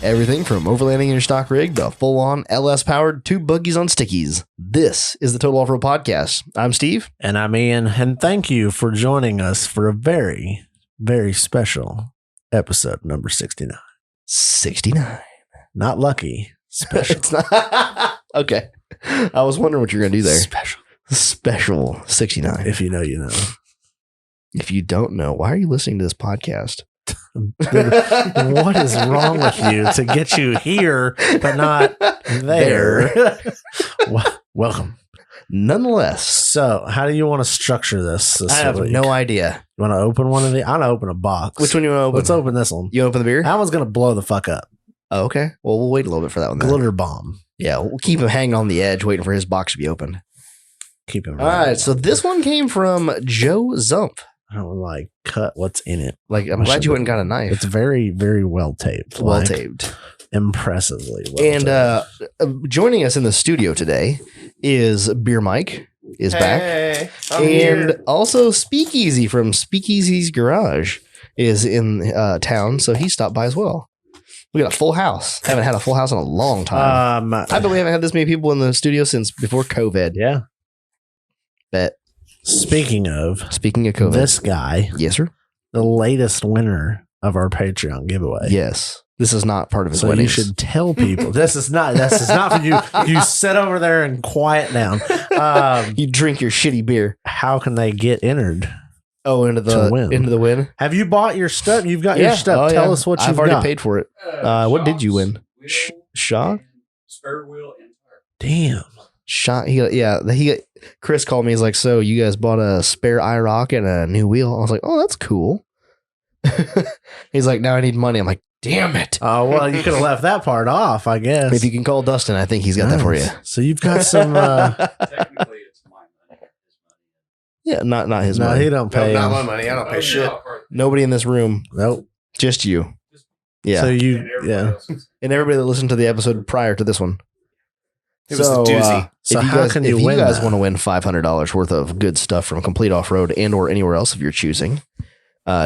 Everything from overlanding in your stock rig to full-on LS-powered 2 buggies on stickies. This is the Total Off-Road Podcast. I'm Steve. And I'm Ian. And thank you for joining us for a very, very special episode number 69. 69. Not lucky. Special. It's not. Okay. I was wondering what you're going to do there. Special 69. If you know, you know. If you don't know, why are you listening to this podcast? What is wrong with you to get you here, but not there? Welcome. Nonetheless. So, how do you want to structure this I have week? no idea. You want to open one of the? I'm going to open a box. Which one you want to open? Let's open this one. You open the beer? That one's going to blow the fuck up. Oh, okay. Well, we'll wait a little bit for that one then. Glitter bomb. Yeah, we'll keep him hanging on the edge, waiting for his box to be opened. Keep him. All right, so this one came from Joe Zump. I don't like cut what's in it. Like, I'm glad you went and got a knife. It's very, very well taped. Well taped. Impressively well taped. And joining us in the studio today is BeerMike is back. I'm and here. also Speakeasy from Speakeasy's Garage is in town, so he stopped by as well. We got a full house. Haven't had a full house in a long time. I bet we haven't had this many people in the studio since before COVID. Yeah. Bet. Speaking of COVID. this guy, Yes, sir. the latest winner of our Patreon giveaway. Yes. This is not part of his So wedding. you should tell people. This is not for you. You sit over there and quiet down. You drink your shitty beer. How can they get entered? Oh, into the win. Have you bought your stuff? You've got your stuff. Oh, Tell yeah. us what you've I've already got. paid for it. What did you win? Shot? Spare wheel and tire. Damn. Shot. Chris called me. He's like, so you guys bought a spare IROC and a new wheel? I was like, oh, that's cool. He's like, now I need money. I'm like, damn it. Oh, well, you could have left that part off, I guess. If you can call Dustin, I think he's got that for you. So you've got some. Technically, it's my money. Yeah, not his No, money. he don't No, pay. not him. my money. I don't pay shit. Nobody in this room. Nope. Just you. Yeah. So you, yeah. And everybody that listened to the episode prior to this one. It was a doozy. So if you how guys, can you if win you guys that? want to win $500 worth of good stuff from Complete Off-Road and or anywhere else of your choosing,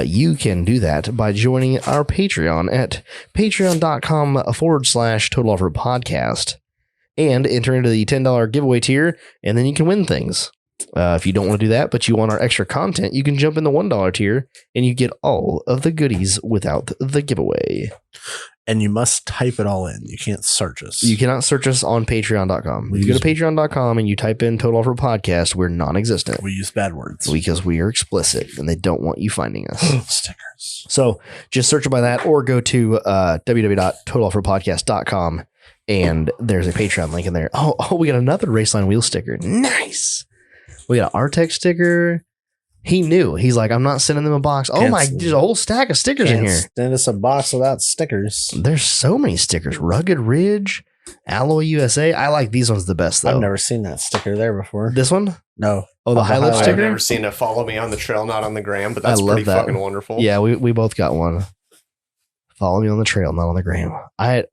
you can do that by joining our Patreon at patreon.com/Total Off-Road Podcast and enter into the $10 giveaway tier, and then you can win things. If you don't want to do that, but you want our extra content, you can jump in the $1 tier and you get all of the goodies without the giveaway. And you must type it all in. You can't search us. You cannot search us on patreon.com. If you go to patreon.com and you type in Total Off-Road Podcast, we're non-existent We use bad words. because we are explicit and they don't want you finding us. Stickers. So just search it by that or go to www.totaloffroadpodcast.com and there's a Patreon link in there. Oh, we got another Raceline wheel sticker. Nice. We got an Artex sticker. He knew. He's like, I'm not sending them a box. Oh my, there's a whole stack of stickers in here. Send us a box without stickers. There's so many stickers. Rugged Ridge, Alloy USA. I like these ones the best though. I've never seen that sticker there before. This one? No. Oh, the high low I've sticker? never seen a follow me on the trail, not on the gram, but I that's love pretty that. fucking wonderful. Yeah, we both got one. Follow me on the trail, not on the gram.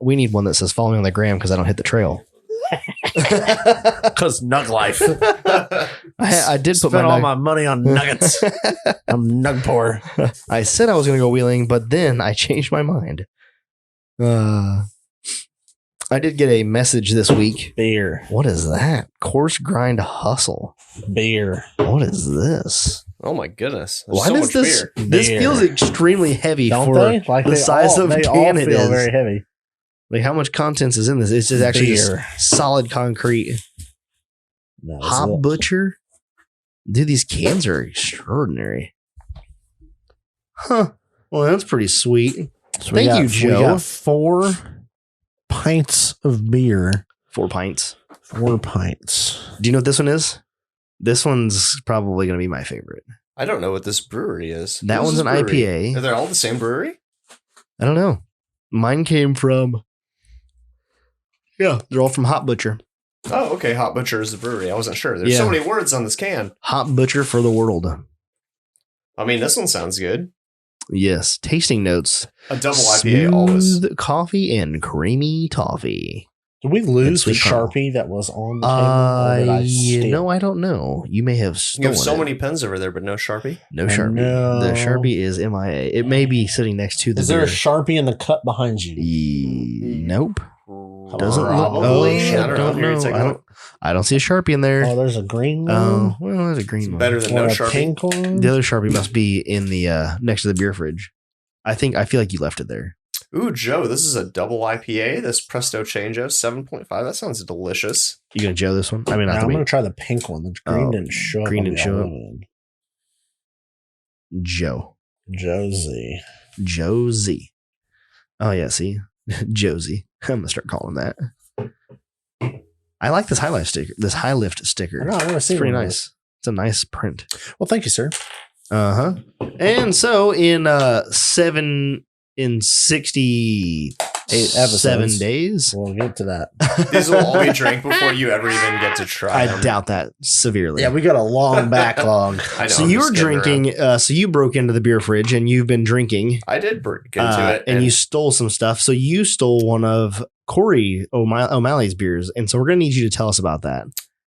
We need one that says follow me on the gram because I don't hit the trail. Because nug life. I did put Spent all my money on nuggets. I'm nug poor. I said I was going to go wheeling, but then I changed my mind. I did get a message this week. Beer. What is that? Coarse grind hustle. Beer. What is this? Oh my goodness. There's Why so does much this? beer. This Beer. feels extremely heavy Don't for they? Like the they size all, of they can all it feel is. very heavy. Like how much contents is in this? It's just actually just Beer. solid concrete. No, it's Hop a- Butcher. Dude, these cans are extraordinary. Huh. Well, that's pretty sweet. So we Thank you, got- Joe. We got 4 pints of beer. 4 pints. 4 pints. Do you know what this one is? This one's probably going to be my favorite. I don't know what this brewery is. That What is one's this an brewery? IPA. Are they all the same brewery? I don't know. Mine came from... Yeah, they're all from Hop Butcher. Oh, okay. Hot Butcher is the brewery. I wasn't sure. There's so Yeah. many words on this can. Hop Butcher for the world. I mean, this one sounds good. Yes. Tasting notes. A double IPA always. Smooth coffee and creamy toffee. Did we lose the sweet caramel. Sharpie that was on the table? Or did I steal? I don't know. You may have You stolen have so it. many pens over there, but no Sharpie. No I Sharpie. know. The Sharpie is MIA. It may be sitting next to the Is there a beer. Sharpie in the cup behind you? Nope. Doesn't look. Probably. Oh, I don't know. Here, take a look. I don't see a Sharpie in there. Oh, there's a green one. Oh, well, there's a green It's one. better than Or no a Sharpie. pink one. The other Sharpie must be in the next to the beer fridge. I feel like you left it there. Ooh, Joe, this is a double IPA. This Presto Changeo 7.5. That sounds delicious. You gonna Joe this one? I mean, Now, not I'm the going to try the pink one. The green Oh, didn't show up. green on didn't the show up. aluminum. Joe. Josie. Oh yeah, see, Josie. I'm gonna start calling that. I like this highlight sticker. This high lift sticker. I know, I've never It's seen pretty one of nice. It's a nice print. those. Well, thank you, sir. And so in 67 episodes. days, We'll get to that. These will all be drank before you ever even get to try I them. doubt that severely. Yeah, we got a long backlog. I know, So I'm you just were kidding around. drinking. So you broke into the beer fridge and you've been drinking. I did break into it. and you stole some stuff. So you stole one of Corey O'Malley's beers, and so we're gonna need you to tell us about that.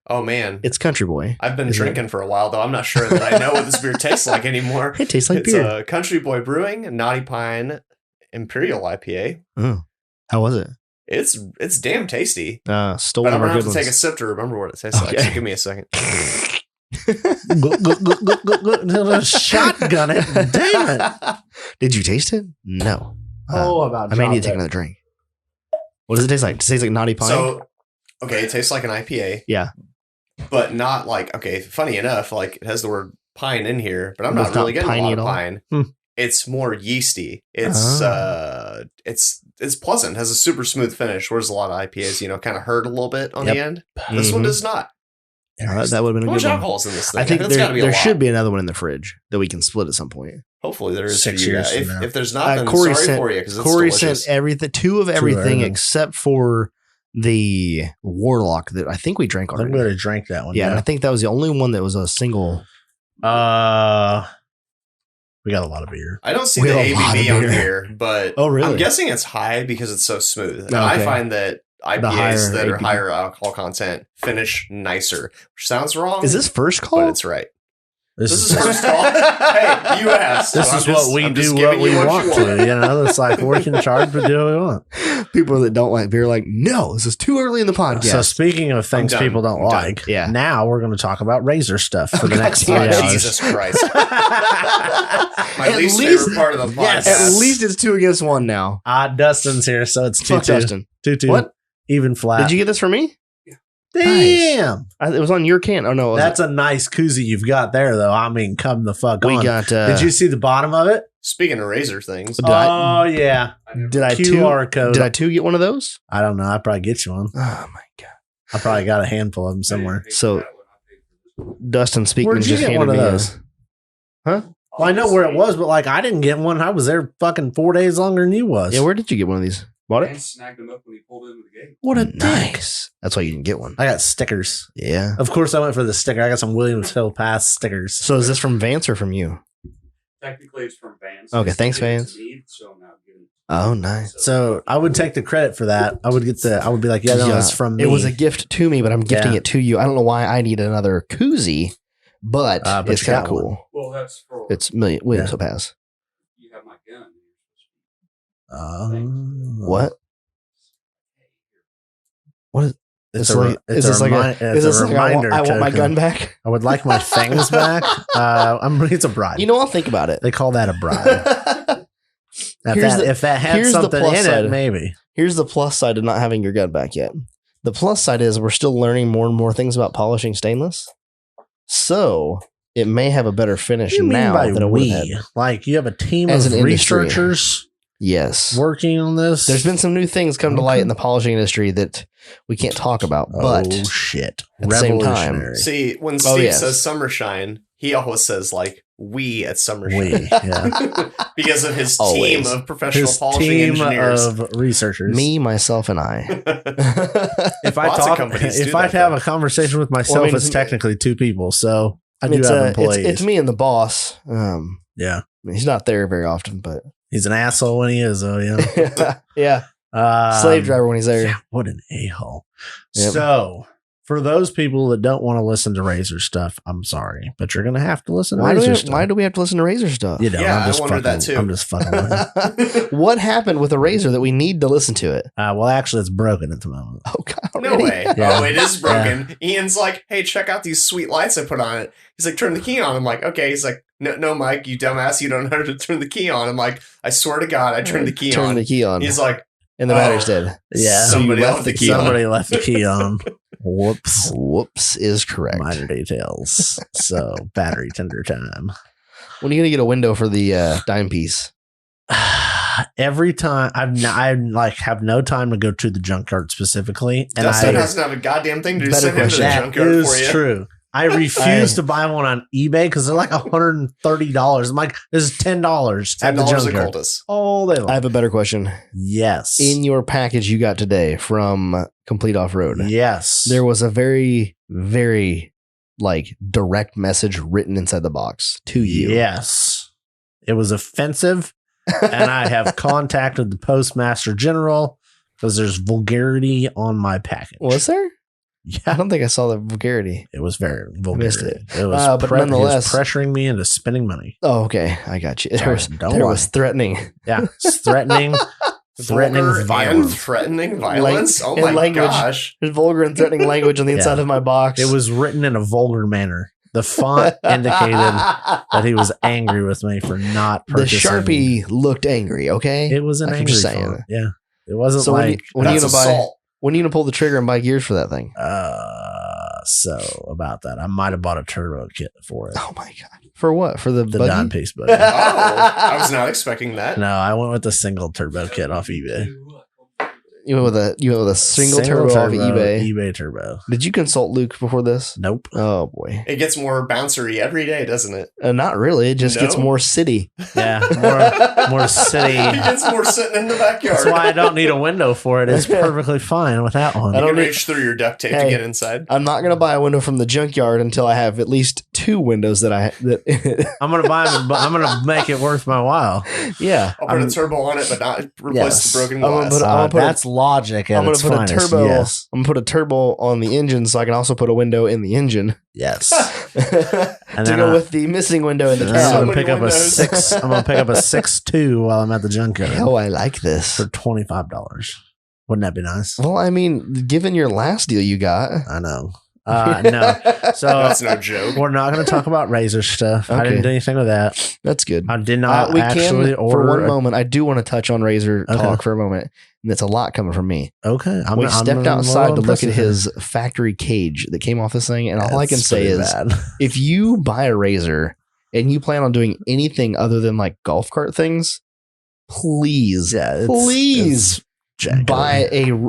Oh, man. It's Country Boy. I've been Is it- drinking for a while, though. I'm not sure that I know what this beer tastes like anymore. It tastes like It's beer. a Country Boy Brewing, Naughty Pine Imperial IPA. Oh, how was it? It's damn tasty. Stole But one I'm of our going to have good to take a ones. sip to remember what it tastes like. Okay. So give me a second. Shotgun it. Damn it. Did you taste it? No. About I may need to dropped take it. another drink. What does it taste like? Does it taste like Naughty Pine? So, okay, it tastes like an IPA. Yeah. But not like, okay, funny enough, like it has the word pine in here, but I'm But not it's really not getting a piney lot at of all? pine. Hmm. It's more yeasty. It's it's pleasant. Has a super smooth finish. Whereas a lot of IPAs, kind of hurt a little bit on Yep. the end. This one Mhm. does not. That would have been How a much good one. alcohol's in this thing? I think That's gotta be a there lot. should be another one in the fridge that we can split at some point. Hopefully there is 6 for you years guys. from now. If there's not, then Corey sorry sent- for you because it's Corey delicious. sent everything, two of everything everything. except for the Warlock that I think we drank I think already. we would have drank that one. Yeah, and I think that was the only one that was a single. We got a lot of beer. I don't see We the have a lot ABV of on beer. here, but Oh, really? I'm guessing it's high because it's so smooth. And Okay. I find that higher IPAs that are ABV. higher alcohol content finish nicer, which sounds wrong. Is this first But call? it's right. This This is first call. Hey, you asked. This so is I'm what just- we I'm do, just what giving we you want you to. It's like we're in charge, we do what we want. People that don't like beer are like, no, this is too early in the podcast. So speaking of things I'm done. people don't I'm done. like, Yeah. now we're going to talk about razor stuff for the God next 3 damn it. hours. Jesus Christ. My At least least- favorite part of the podcast. Yes. At least it's 2 against 1 now. Dustin's here, so it's 2-2. Fuck Dustin. 2-2. What? Even flat. Did you get this for me? Damn. It was on your can. Oh no, it wasn't. That's a nice koozie you've got there, though. I mean, come the fuck we on. got. Did you see the bottom of it? Speaking of razor things, Did I- Yeah. Did I QR code. Did I too get one of those? I don't know. I'd probably get you one. Oh my god! I probably got a handful of them somewhere. So- Dustin Speakman Where'd you just get handed one of me those? Huh? Well, I know where it was, but like I didn't get one. I was there fucking 4 days longer than you was. Yeah, where did you get one of these? Bought Dan it? snagged him up when he pulled into the gate. What a dick. Nice. That's why you didn't get one. I got stickers. Yeah. Of course, I went for the sticker. I got some Williams Hill Pass stickers. So is this from Vance or from you? Technically, it's from Vance. Okay, It's thanks, given to Vance. me, so I'm not giving it. Oh, nice. So I would take the credit for that. I would be like, yeah, no, it's from me. It was a gift to me, but I'm gifting Yeah. it to you. I don't know why I need another koozie, but But it's you kind got of cool. Well, that's for It's Williams Yeah. Hill Pass. you have my gun. What? What is? It's It's a, like- it's is a, this like remi- Is it's this a like reminder. I want my token. gun back? I would like my fangs back. It's a bribe. You know, I'll think about it. They call that a bribe. If that had here's the something plus in side. it, maybe. Here's the plus side of not having your gun back yet. The plus side is we're still learning more and more things about polishing stainless. So it may have a better finish What do you mean now by than it would have we? had. Like you have a team As of an industry. researchers Yes. working on this. There's been some new things come to light in the polishing industry that we can't talk about, but oh shit! at the same time- Revolutionary. see, when Oh, Steve yes. says Summershine, he always says like we at Summershine. We, yeah. because of his Always. team of professional His polishing team engineers. of researchers. me, myself, and I. If I Lots of talk, companies do if I that, have though. a conversation with myself, Well, I mean, it's technically two people. So I do it's, have employees. it's me and the boss. Yeah, He's not there very often, but he's an asshole when he is, though. Yeah. yeah. Slave driver when he's there. Yeah, what an a-hole. Yep. So, for those people that don't want to listen to Razor stuff, I'm sorry, but you're going to have to listen to Razor stuff. Why do we have to listen to Razor stuff? You know, Yeah, I'm just I wondered that fucking- too. I'm just fucking with you. What happened with a Razor that we need to listen to it? Well, actually, it's broken at the moment. Oh, God. No already? way. Yeah. Oh, it is broken. Ian's like, hey, check out these sweet lights I put on it. He's like, turn the key on. I'm like, okay. He's like, no, Mike, you dumbass. You don't know how to turn the key on. I'm like, I swear to God, I turned the key Turn on. the key on. He's like, And the battery's dead. Yeah. So you Somebody left left the the key key on. Somebody left the key on. Whoops. Whoops is correct. Minor details. So, battery tender time. When are you going to get a window for the dime piece? Every time I like have no time to go to the junkyard specifically, and Dustin I doesn't have a goddamn thing to do. Better Send him to the question. that junkyard is for you. true. I refuse to buy one on eBay because they're like $130. I'm like, this is $10 at the $10 a junkyard cultist. all day I long. have a better question. Yes. In your package you got today from Complete Off-Road, Yes. there was a very, very like direct message written inside the box to you. Yes. It was offensive, and I have contacted the Postmaster General because there's vulgarity on my package. Was there? I Yeah, don't think I saw the vulgarity. it was very missed vulgar. it. It was, But he was nonetheless- pressuring me into spending money. Oh, okay. I got you. Sorry, don't There lie. was threatening. Yeah, it's threatening Vulgar and violence. threatening violence. Like- Oh and my language. gosh. There's vulgar and threatening language on the Yeah. inside of my box. It was written in a vulgar manner. The font indicated that he was angry with me for not the purchasing. Sharpie looked angry, okay? It was an I'm angry just saying. font. Yeah, it wasn't So like. when are you That's gonna buy assault. when are you gonna pull the trigger and buy gears for that thing? So about that, I might have bought a turbo kit for it. Oh my god. For what? For the The buggy? dime piece, but Oh, I was not expecting that. no, I went with the single turbo kit off eBay. You went with a single turbo off of eBay. eBay turbo. Did you consult Luke before this? Nope. Oh boy. It gets more bouncery every day, doesn't it? Not really. It just No? gets more city. Yeah, more city. He gets more sitting in the backyard. That's why I don't need a window for it. It's perfectly fine without one. I You don't can need- reach through your duct tape Hey. to get inside. I'm not gonna buy a window from the junkyard until I have at least 2 windows that I'm gonna buy them, but I'm gonna make it worth my while. yeah. I'll put a turbo on it, but not replace Yes. the broken I'm gonna glass. put- I'm gonna put a- that's logic at I'm gonna its put a finest. turbo. Yes. I'm gonna put a turbo on the engine so I can also put a window in the engine Yes. to then go with the missing window in the I'm So cab. gonna many pick up a windows. 6. I'm gonna pick up a 6.2 while I'm at the junkyard Oh, I like this. for $25. Wouldn't that be nice? Well, I mean, given your last deal you got, I know. No. So That's no joke. we're not going to talk about Razor stuff. I Okay. didn't do anything with that. that's good. I did not We actually can, order. for one moment, I do want to touch on Razor Okay. talk for a moment. And it's a lot coming from me. Okay. We stepped outside to look at his. his factory cage that came off this thing. And all I can say is if you buy a Razor and you plan on doing anything other than like golf cart things, please, please buy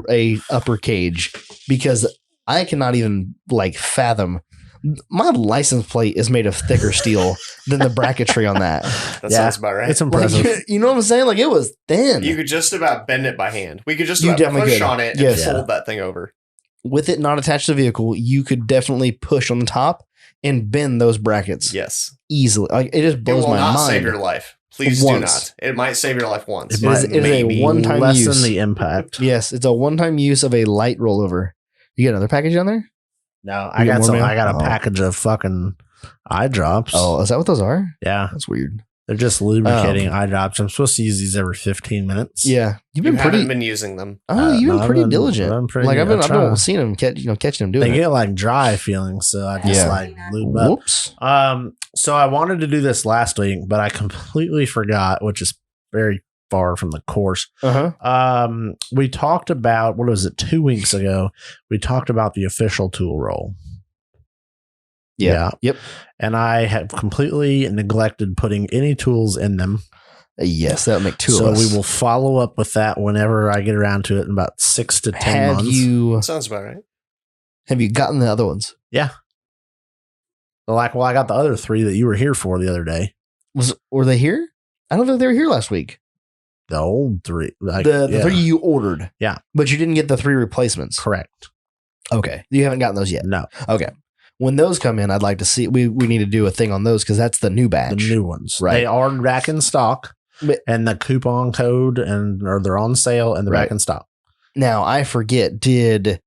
a upper cage, because I cannot even like fathom. My license plate is made of thicker steel than the bracketry on that. That Yeah. sounds about right. It's Like, impressive. you know what I'm saying? Like it was thin. You could just about bend it by hand. We could just You about definitely push could. on it Yes. and fold that thing over. With it not attached to the vehicle, you could definitely push on the top and bend those brackets Yes. easily. Like it just It blows will my not mind. save your life. Please do Once. not. It might save your life once. It It is- might it is a maybe one-time lessen use. the impact. Yes, it's a one-time use of a light rollover. You got another package on there? No, You I got got more, some. man? I got a Oh. package of fucking eye drops. Oh, is that what those are? Yeah, That's weird. they're just lubricating eye drops. I'm supposed to use these every 15 minutes. Yeah, you've You been pretty. haven't been using them. Oh, you've been no, pretty I've been- diligent. I'm pretty- like I've been, I I've try. been seeing them catching them doing They it. get like dry feelings, so I just Yeah. like lube up. Whoops. So I wanted to do this last week, but I completely forgot, which is very far from the course. Uh huh. We talked about, what was it, 2 weeks ago? We talked about the official tool roll. Yeah. Yep. And I have completely neglected putting any tools in them. Yes, that'll make two So of us. we will follow up with that whenever I get around to it in about 6 to 10 Have months. you Sounds about right. gotten the other ones? Well, I got the other 3 that you were here for the other day. Were they here? I don't think they were here last week. The old 3. Like, The yeah, 3 you ordered. Yeah. But you didn't get the 3 replacements. correct. Okay. You haven't gotten those yet. No, Okay. When those come in, I'd like to see. We need to do a thing on those because that's the new the batch. new ones. Right. They are back in stock. and the coupon code, or they're on sale and they're Right. back in stock. Now, I forget, did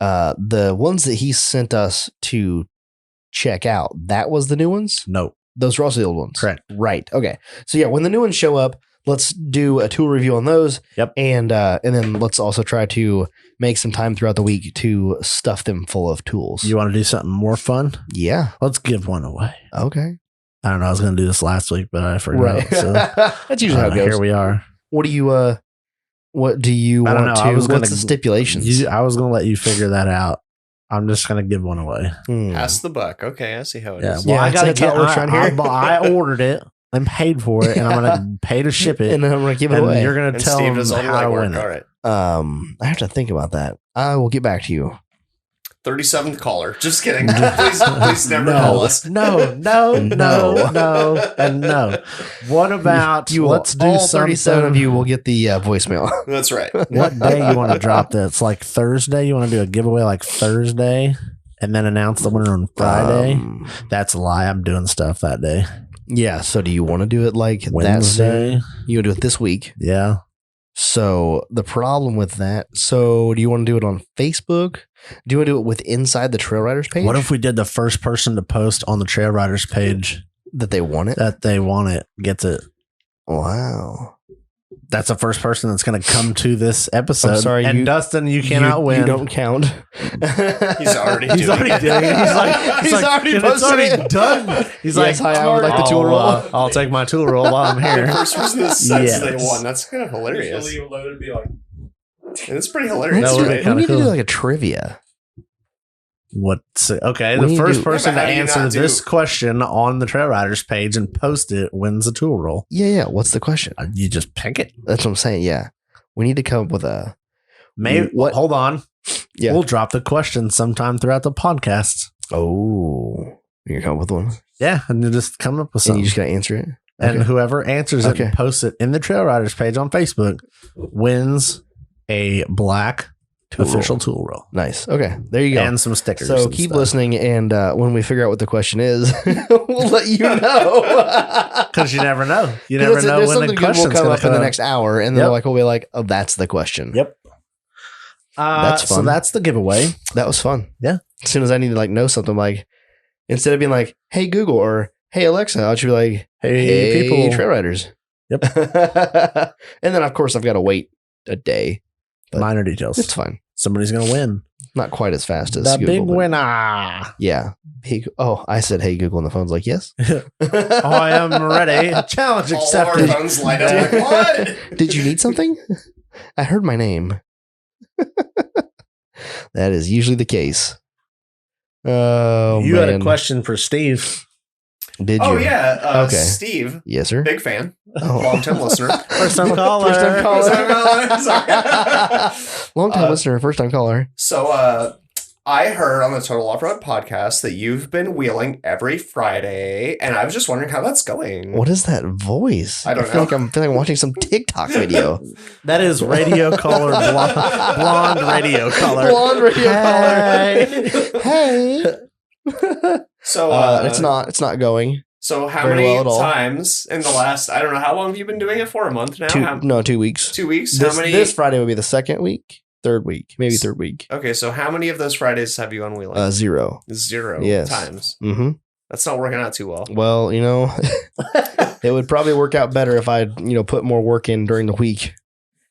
the ones that he sent us to check out, that was the new ones? No, Those were also the old ones. correct. Right. Okay. So yeah, when the new ones show up, let's do a tool review on those. Yep. And then let's also try to make some time throughout the week to stuff them full of tools. You want to do something more fun? Yeah. Let's give one away. Okay. I don't know. I was going to do this last week, but I forgot. Right. So That's usually how it goes. here we are. What do you what do you I don't want know. to? I was What's gonna- the stipulations? I was going to let you figure that out. I'm just going to give one away. Pass the buck. Okay, I see how it Yeah. is. Well, Yeah, I got to that's how get. it works around here. I ordered it and paid for it, and I'm going to pay to ship it. And then I'm gonna give it And away. you're going to And tell Steve them does all the how to legwork. win it. All right. I have to think about that. I will get back to you. 37th caller. Just kidding. Please never call us. No, and no. What about You let's do all something? 37 of you will get the voicemail. That's right. What day you want to drop this? Like Thursday? You want to do a giveaway like Thursday and then announce the winner on Friday? That's a lie. I'm doing stuff that day. Yeah. So do you want to do it like that soon? Wednesday. You want to do it this week? Yeah. So the problem with that. So do you want to do it on Facebook? Do you want to do it with inside the Trail Riders page? What if we did the first person to post on the Trail Riders page that they want it? that they want it gets it? Wow. That's the first person that's going to come to this episode. I'm sorry, and you- Dustin, you cannot win. You don't count. He's already He's doing already it. doing it. He's like, He's already it's posted already it. done. He's Yes, like, I would like the tool roll. I'll take my tool roll while I'm The here. first person that says Yes. they won. That's kind of hilarious. Usually loaded would be like, It's pretty hilarious, That would be right? We kinda need to do cool. like a trivia. What's okay? We The need first to- person Yeah, to but how do you answer not do- this question on the Trail Riders page and post it wins a tool roll. Yeah. What's the question? You just pick it. That's what I'm saying. Yeah. We need to come up with a. Maybe. What- Hold on. Yeah. We'll drop the question sometime throughout the podcast. Oh. You're going to come up with one? Yeah, and you just come up with And something. you just got to answer it? And Okay. whoever answers it Okay. and posts it in the Trail Riders page on Facebook wins a black Tool official roll. tool roll Nice. Okay. There you go. and some stickers. So and keep stuff. listening, and when we figure out what the question is, we'll let you know. Because you never know. You never There's know when the something good will question's come going up to in the come. next hour, and then Yep. we'll be like, "Oh, that's the question." Yep. That's So fun. that's the giveaway. That was fun. Yeah. As soon as I need to like know something, like instead of being like, "Hey Google" or "Hey Alexa," I should be like, Hey, "Hey people. Trail Riders." Yep. And then of course I've got to wait a day. But Minor details. It's fine. Somebody's going to win. Not quite as fast as The Google, big but- winner. Yeah. Hey, I said, "Hey Google," and the phone's like, "Yes." I am ready. Challenge All of our accepted. phones light up. Like, what? Did you need something? I heard my name. That is usually the case. Oh, You man. had a question for Steve. Did you? Oh, yeah. Okay. Steve, Yes, sir. big fan, Oh. long-time listener. First time caller. First-time caller. First-time caller. Sorry. Long time listener, first time caller. So, I heard on the Total Off-Road podcast that you've been wheeling every Friday, and I was just wondering how that's going. What is that voice? I don't feel know. like I'm feeling like I'm watching some TikTok video. That is radio caller, blonde radio caller. Blonde radio Hey. caller. Hey. So, It's not going. So, how very many well at all. times in the last, I don't know, how long have you been doing it for? A month now? 2 weeks. 2 weeks? This, how many? this Friday will be the second week, third week, maybe third week. Okay, so how many of those Fridays have you gone wheeling? 0. 0 yes. times. Mm-hmm. That's not working out too well. Well, it would probably work out better if I'd, put more work in during the week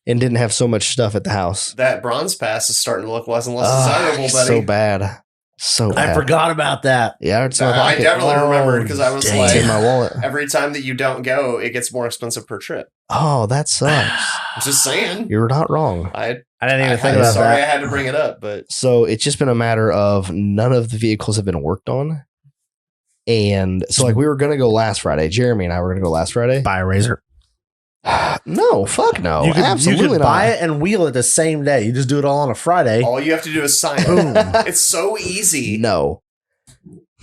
and didn't have so much stuff at the house. That bronze pass is starting to look less and less desirable, buddy. So bad. So bad. I forgot about that. Yeah, it's in my I pocket. definitely remembered because I was dang. It's in like, my wallet. every time that you don't go, it gets more expensive per trip. Oh, that sucks. I'm just saying. You're not wrong. I I didn't even think I'm about sorry I that. had to bring it up, but So it's just been a matter of none of the vehicles have been worked on. And so like we were going to go last Friday. Jeremy and I were going to go last Friday. Buy a razor. No, fuck no. you could, Absolutely you could not. buy it and wheel it the same day. You just do it all on a Friday. all you have to do is sign it. Boom. It's so easy. No.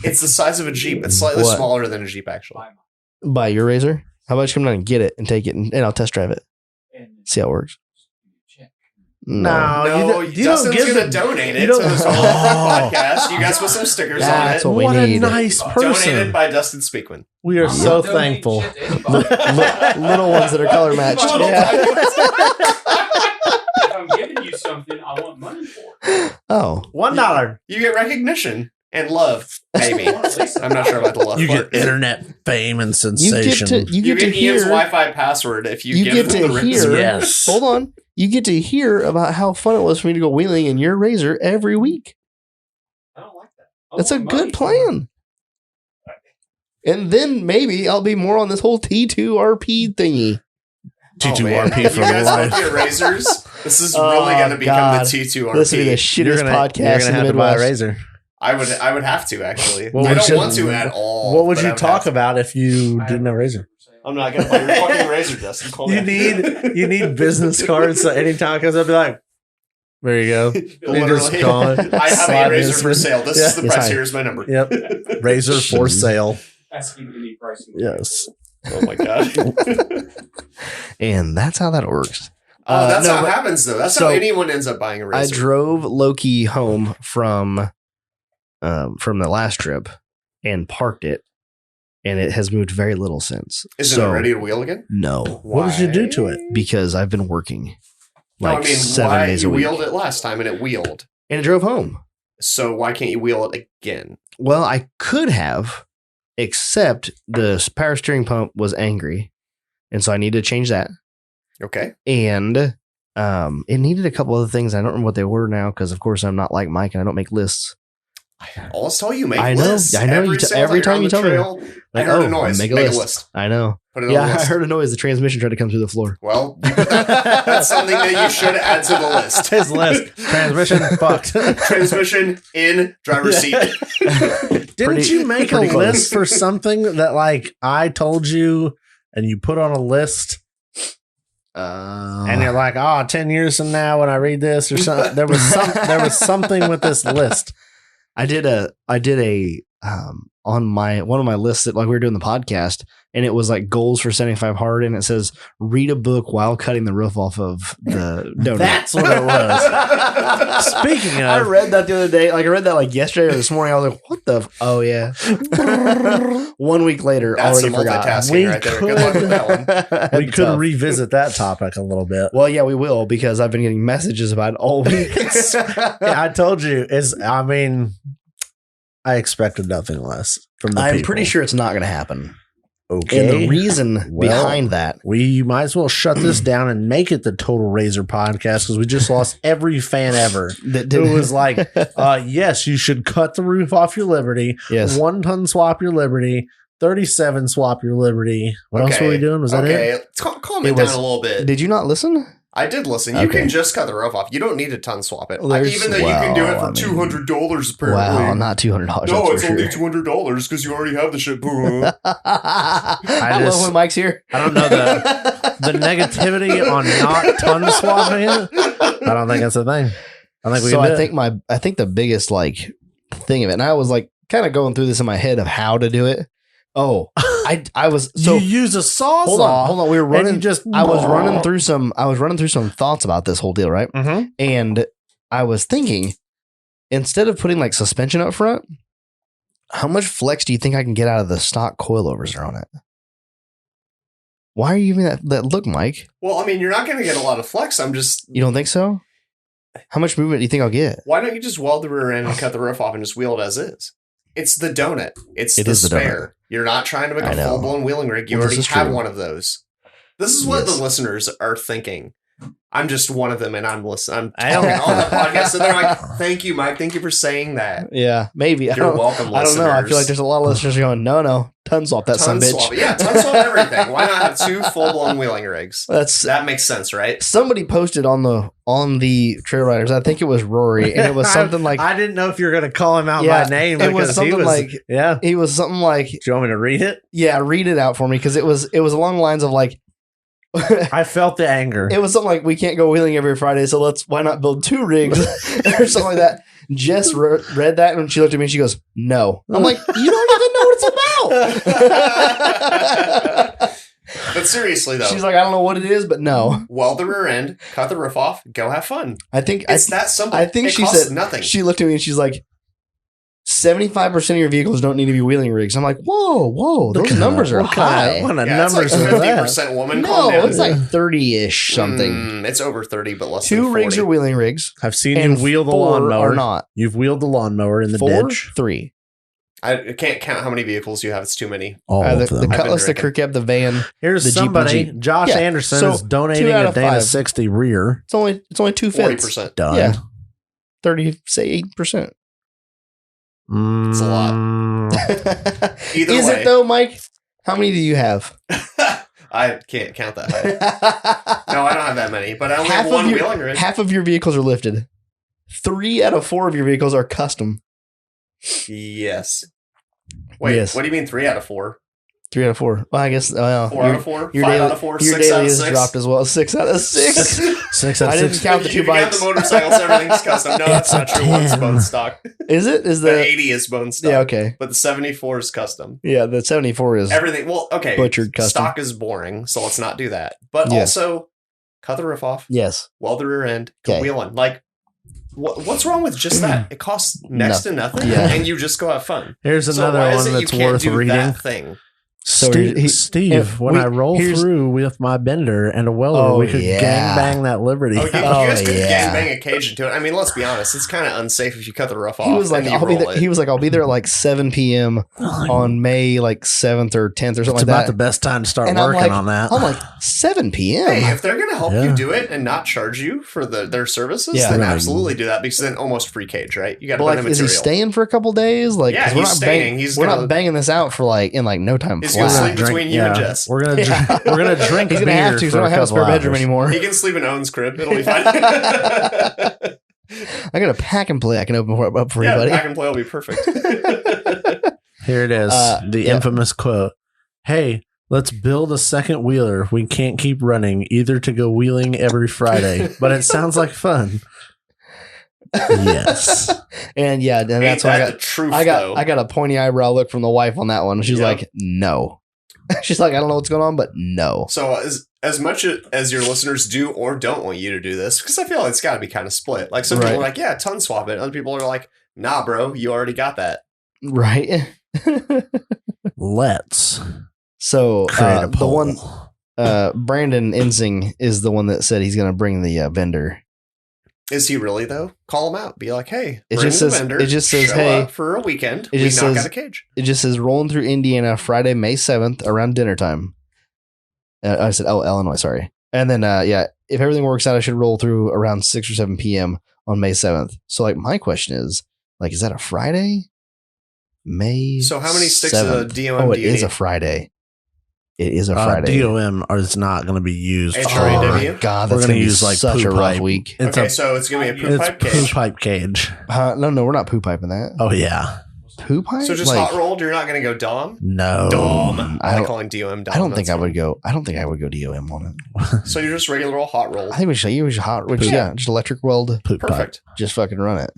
It's the size of a Jeep. It's slightly What? smaller than a Jeep, actually. Buy your razor. How about you come down and get it and take it and I'll test drive it. and See how it works. check. No. No, you don't Justin's give going to the- donate you it don't- to the podcast. You guys put some stickers on That's it. what we What a need. nice person. Donated by Dustin Speakman. We are I'm so not donating thankful. shit to anybody. Little ones that are color matched. Little Yeah. If I'm giving you something, I want money for it. Oh. $1. You get recognition and love, maybe. I'm not sure about the love You part. get internet fame and You sensation. get to You get hear. Ian's Wi-Fi password if you You give get him to the hear. razor. Yes. Hold on. You get to hear about how fun it was for me to go wheeling in your razor every week. I don't like that. I That's a want good money. plan. And then maybe I'll be more on this whole T2RP thingy. T2RP You for guys life. want your razors? This is Oh, really going to become God. the T2RP. This would be the shittest podcast you're in gonna the have to buy a Midwest. razor. I would have to actually. What I would don't you- want to at all. What would but I you have talk to. about if you didn't have a razor? I'm not going to buy your fucking razor, Justin. Calm You down. need business cards so anytime it comes up, be like, there you go. You just Literally, call it. I have Slide a razor this for in. sale. This Yeah. is the Yes, price. I- Here's my number. Yep. Razor for sale. Asking any pricing. Yes. Oh my god. And that's how that works. Oh, that's no, how it but- happens, though. That's so, how anyone ends up buying a I razor. drove Loki home from the last trip and parked it, and it has moved very little since. Is So, it ready to wheel again? No, What did you do to it? because I've been working like no, I mean, 7 why days you a week, wheeled it last time and it wheeled. and it drove home. So why can't you wheel it again? Well, I could have, except the power steering pump was angry, and so I needed to change that. Okay. And it needed a couple other things. I don't remember what they were now because, of course, I'm not like Mike and I don't make lists. I'll tell you, make I know, lists. I know, every time you tell me. I heard a noise. Make a list. I know. Put it on Yeah, the I list. heard a noise. The transmission tried to come through the floor. Well, that's something that you should add to the list. His list. Transmission fucked. Transmission in driver's seat. Didn't you make a pretty close. list for something that like I told you and you put on a list and you're like, 10 years from now when I read this or something? There was something with this list. I did a on one of my lists that like we were doing the podcast, and it was like goals for 75 hard, and it says read a book while cutting the roof off of the donut. That's what it was. Speaking I of, read that the other day. Like I read that like yesterday or this morning. I was like, "What the? Oh yeah." 1 week later, That's already some forgot. multitasking We right there. Good luck with that one. we could revisit that topic a little bit. Well, yeah, we will because I've been getting messages about it all week. Yeah, I told you. I expected nothing less from the I'm people. pretty sure it's not going to happen. Okay. And the reason Well, behind that, we might as well shut this down and make it the Total Razor podcast because we just lost every fan ever. that It was like, yes, you should cut the roof off your Liberty. yes, 1 ton swap your Liberty. 37 swap your Liberty. What else were we doing? Was that it? Okay, calm it It down was- a little bit. Did you not listen? I did listen. You Okay. can just cut the roof off. You don't need to ton swap it. There's- Even though you can do it well, for I mean- $200 apparently. Wow, not $200. No, that's it's for only sure. $200 because you already have the shit. I love just- when Mike's here. I don't know the negativity on not ton swapping it. I don't think that's a thing. I think we So can do I it. think the biggest like thing of it, and I was like kind of going through this in my head of how to do it. Oh, I was so you use a sawzall. hold on. We were and running. you just I was running through some thoughts about this whole deal, right? Mhm. And I was thinking, instead of putting like suspension up front, how much flex do you think I can get out of the stock coilovers that are on it? Why are you giving that look, Mike? Well, I mean, you're not going to get a lot of flex. You don't think so? How much movement do you think I'll get? Why don't you just weld the rear end and cut the roof off and just wheel it as is? It's the donut. It It the is the spare. You're not trying to make I a know. full blown wheeling rig. You Well, this already is have true. one of those. This is what Yes. the listeners are thinking. I'm just one of them, and I'm listening. I I'm don't- talking on the podcast, and they're like, "Thank you, Mike. Thank you for saying that." Yeah, maybe. I You're don't, welcome, I don't know. I feel like listeners. there's a lot of listeners going, no, tons off that son Ton bitch. swap. Yeah, ton swap everything. Why not have 2 full blown wheeling rigs? That's That makes sense, right? somebody posted on the Trail Riders. I think it was Rory, and it was something like I didn't know if you were going to call him out Yeah, by name. it was because something like- yeah. he was something like, Do you want me to read it? yeah, read it out for me because it was along the lines of like. I felt the anger. It was something like we can't go wheeling every Friday, so why not build 2 rigs or something like that. Jess read that and she looked at me and she goes, "No." I'm like, "You don't even know what it's about." But seriously though, She's like, I don't know what it is, but no. weld the rear end, cut the roof off, go have fun. I think It's that simple. I think it she costs said nothing. She looked at me and she's like, 75% of your vehicles don't need to be wheeling rigs. I'm like, whoa, those numbers are high. What kind of Yeah, it's like numbers are that? 50% woman. Calm No, down. it's like 30-ish something. It's over 30, but less than 2 40. rigs are wheeling rigs. I've seen And you wheel the 4 lawnmower. are not. You've wheeled the lawnmower in the 4, ditch. 3. I can't count how many vehicles you have. It's too many. All The of them. Cutlass, the drinking. Crew Cab, the van. Here's the Jeep and somebody. Jeep. Josh Yeah, Anderson so is 2 donating out a of Dana 5. 60 rear. It's only 2 fits. 40%. Done. Yeah. 30, say 8%. It's a lot. Either Is way. it though, Mike? How many do you have? I can't count that high. No, I don't have that many, but I only have Half one of your- wheeling rig. Half of your vehicles are lifted. 3 out of 4 of your vehicles are custom. Yes. Wait, Yes. what do you mean 3 out of 4? 3 out of 4. Well, I guess 4 out of 4? 5 out of 4? Your 6 daily out of is 6? dropped as well. 6 out of 6. 6 out I of didn't 6. count the 2 You count bikes. the motorcycles, everything's custom. No, that's not true. One's Damn. bone stock. Is it? Is The the 80 is bone stock. yeah? Okay. But the 74 is custom. Yeah, the 74 is Everything, well, okay. butchered custom. Stock is boring, so let's not do that. But Yeah. also, cut the roof off, Yes. weld the rear end, go Okay. wheeling. Like, what's wrong with just that? It costs next to nothing, Yeah. and you just go have fun. Here's So another why is one it you that's can't worth do reading. that thing? So Steve, if when we- I roll here's- through with my bender and a welder, Oh, we could yeah. gangbang that Liberty. Oh, you Oh, guys could yeah. gangbang a cage into it. I mean, let's be honest. It's kind of unsafe if you cut the roof off. He was like, and you I'll be roll there. it. He was like, I'll be there at like 7 p.m. on May like 7th or 10th or It's something about like the that. best time to start And I'm working like- on that. I'm like 7 p.m. Hey, if they're gonna help Yeah. you do it and not charge you for their services, Yeah. then Right. absolutely do that because then almost free cage, right? You got to But buy like, the is he material. staying for a couple days? Like, Yeah, 'cause we're he's not staying. banging. He's We're gonna- not banging this out for like in like no time He's flat. gonna sleep between you and Jess. We're gonna Yeah. we're gonna drink. He's gonna beer have to. 'cause for we don't a have a spare couple bedroom hours. anymore. He can sleep in Owen's crib. It'll be fine. I got a pack and play I can open up for yeah, anybody. pack and play will be perfect. Here it is, the yeah. infamous quote. Hey, let's build a second wheeler. We can't keep running either to go wheeling every Friday, but it sounds like fun. Yes. And yeah, and that's Ain't why that the truth, I though? got a pointy eyebrow look from the wife on that one. She's Yep. like, no. She's like, I don't know what's going on, but no. So as much as your listeners do or don't want you to do this, because I feel like it's got to be kind of split. Like some people Right. are like, yeah, ton swap it. Other people are like, nah, bro, you already got that. Right. Let's So create a the poll. one Brandon Ensing is the one that said he's going to bring the vendor. Is he really though? Call him out. Be like, hey, It bring just the says- vendor, it just says, show hey, up for a weekend. it We just knock says- out a cage. It just says rolling through Indiana Friday, May 7th around dinner time. I said, oh, Illinois, sorry. And then, yeah, if everything works out, I should roll through around 6 or 7 p.m. on May 7th. So, like, my question is, like, is that a Friday? May So how many sticks 7th. of DOM Oh, it do you is need? a Friday. It is a Friday. DOM is not going to be used. H- for- HRAW. Oh, AW? my God, We're that's gonna going to use, be like, such a poop rough pipe. week. It's Okay, a so it's gonna be a poop it's pipe poop cage. pipe cage. No, we're not poop piping that. Oh yeah, Poop pipe? So just Like, hot rolled. You're not gonna go Dom. no. Dom. I I like don't- calling DOM Dom. I don't think That's I would fine. go. I don't think I would go DOM on it. So you're just regular old hot roll. I think we should use hot, which Yeah. yeah, just electric weld, Poop pipe. Perfect. just fucking run it.